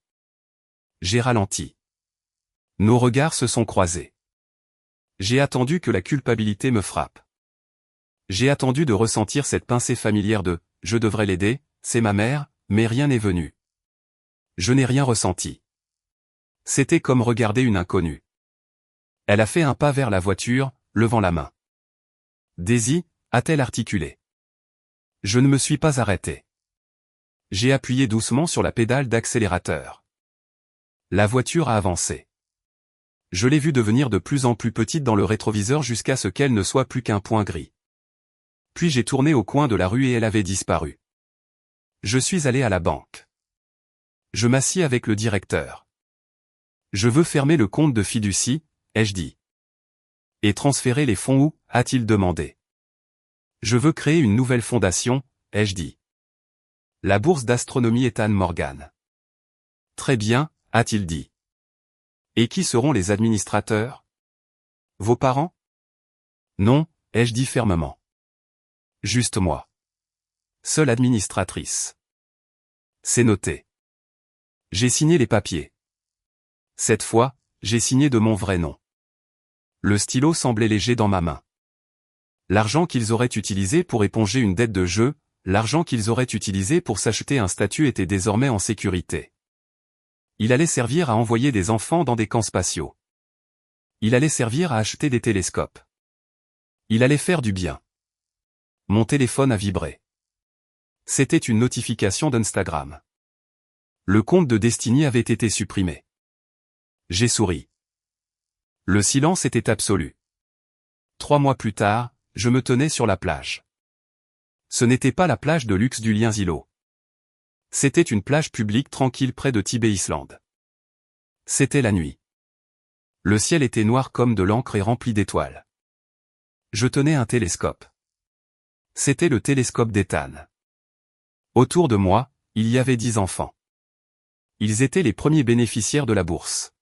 J'ai ralenti. Nos regards se sont croisés. J'ai attendu que la culpabilité me frappe. J'ai attendu de ressentir cette pincée familière de « je devrais l'aider, c'est ma mère », mais rien n'est venu. Je n'ai rien ressenti. C'était comme regarder une inconnue. Elle a fait un pas vers la voiture, levant la main. « Daisy », a-t-elle articulé. Je ne me suis pas arrêté. J'ai appuyé doucement sur la pédale d'accélérateur. La voiture a avancé. Je l'ai vue devenir de plus en plus petite dans le rétroviseur jusqu'à ce qu'elle ne soit plus qu'un point gris. Puis j'ai tourné au coin de la rue et elle avait disparu. Je suis allé à la banque. Je m'assis avec le directeur. Je veux fermer le compte de fiducie, ai-je dit. Et transférer les fonds où, a-t-il demandé. Je veux créer une nouvelle fondation, ai-je dit. La bourse d'astronomie Ethan Morgan. Très bien, a-t-il dit. Et qui seront les administrateurs? Vos parents? Non, ai-je dit fermement. Juste moi. Seule administratrice. C'est noté. J'ai signé les papiers. Cette fois, j'ai signé de mon vrai nom. Le stylo semblait léger dans ma main. L'argent qu'ils auraient utilisé pour éponger une dette de jeu, l'argent qu'ils auraient utilisé pour s'acheter un statut était désormais en sécurité. Il allait servir à envoyer des enfants dans des camps spatiaux. Il allait servir à acheter des télescopes. Il allait faire du bien. Mon téléphone a vibré. C'était une notification d'Instagram. Le compte de Destiny avait été supprimé. J'ai souri. Le silence était absolu. 3 mois plus tard, je me tenais sur la plage. Ce n'était pas la plage de luxe du Lienzilo. C'était une plage publique tranquille près de Tibet Island. C'était la nuit. Le ciel était noir comme de l'encre et rempli d'étoiles. Je tenais un télescope. C'était le télescope d'Ethan. Autour de moi, il y avait 10 enfants. Ils étaient les premiers bénéficiaires de la bourse.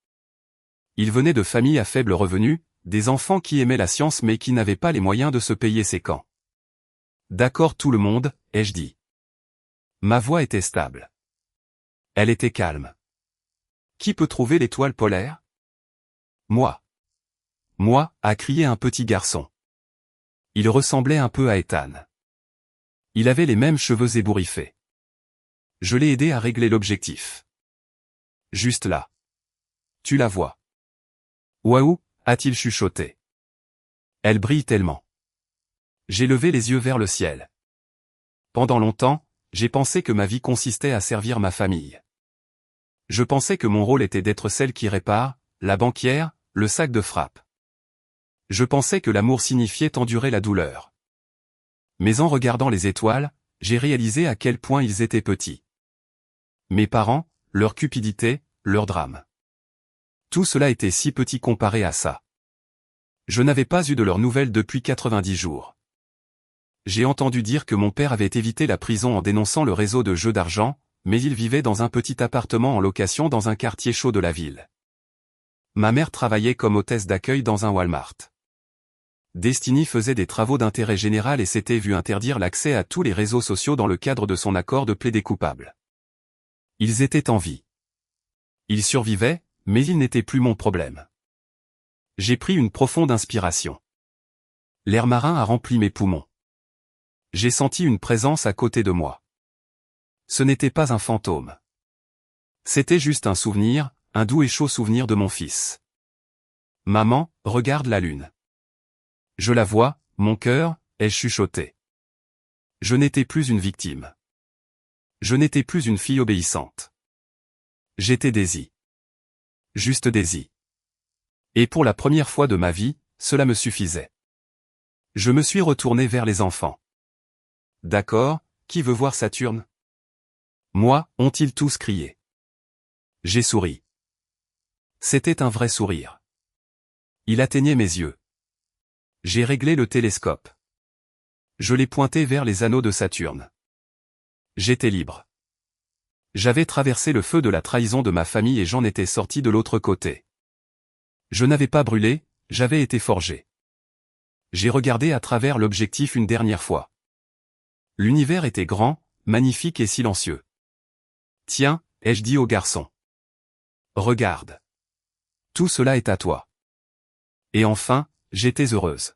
Ils venaient de familles à faible revenu, des enfants qui aimaient la science mais qui n'avaient pas les moyens de se payer ces camps. D'accord tout le monde, ai-je dit. Ma voix était stable. Elle était calme. Qui peut trouver l'étoile polaire? Moi. Moi, a crié un petit garçon. Il ressemblait un peu à Ethan. Il avait les mêmes cheveux ébouriffés. Je l'ai aidé à régler l'objectif. Juste là. Tu la vois. Waouh, a-t-il chuchoté. Elle brille tellement. J'ai levé les yeux vers le ciel. Pendant longtemps, j'ai pensé que ma vie consistait à servir ma famille. Je pensais que mon rôle était d'être celle qui répare, la banquière, le sac de frappe. Je pensais que l'amour signifiait endurer la douleur. Mais en regardant les étoiles, j'ai réalisé à quel point ils étaient petits. Mes parents, leur cupidité, leur drame. Tout cela était si petit comparé à ça. Je n'avais pas eu de leurs nouvelles depuis 90 jours. J'ai entendu dire que mon père avait évité la prison en dénonçant le réseau de jeux d'argent, mais il vivait dans un petit appartement en location dans un quartier chaud de la ville. Ma mère travaillait comme hôtesse d'accueil dans un Walmart. Destiny faisait des travaux d'intérêt général et s'était vu interdire l'accès à tous les réseaux sociaux dans le cadre de son accord de plaidé coupable. Ils étaient en vie. Ils survivaient, mais ils n'étaient plus mon problème. J'ai pris une profonde inspiration. L'air marin a rempli mes poumons. J'ai senti une présence à côté de moi. Ce n'était pas un fantôme. C'était juste un souvenir, un doux et chaud souvenir de mon fils. Maman, regarde la lune. Je la vois, mon cœur, ai-je chuchoté. Je n'étais plus une victime. Je n'étais plus une fille obéissante. J'étais Daisy. Juste Daisy. Et pour la première fois de ma vie, cela me suffisait. Je me suis retourné vers les enfants. D'accord, qui veut voir Saturne? Moi, ont-ils tous crié. J'ai souri. C'était un vrai sourire. Il atteignait mes yeux. J'ai réglé le télescope. Je l'ai pointé vers les anneaux de Saturne. J'étais libre. J'avais traversé le feu de la trahison de ma famille et j'en étais sorti de l'autre côté. Je n'avais pas brûlé, j'avais été forgé. J'ai regardé à travers l'objectif une dernière fois. L'univers était grand, magnifique et silencieux. Tiens, ai-je dit au garçon. Regarde. Tout cela est à toi. Et enfin, j'étais heureuse.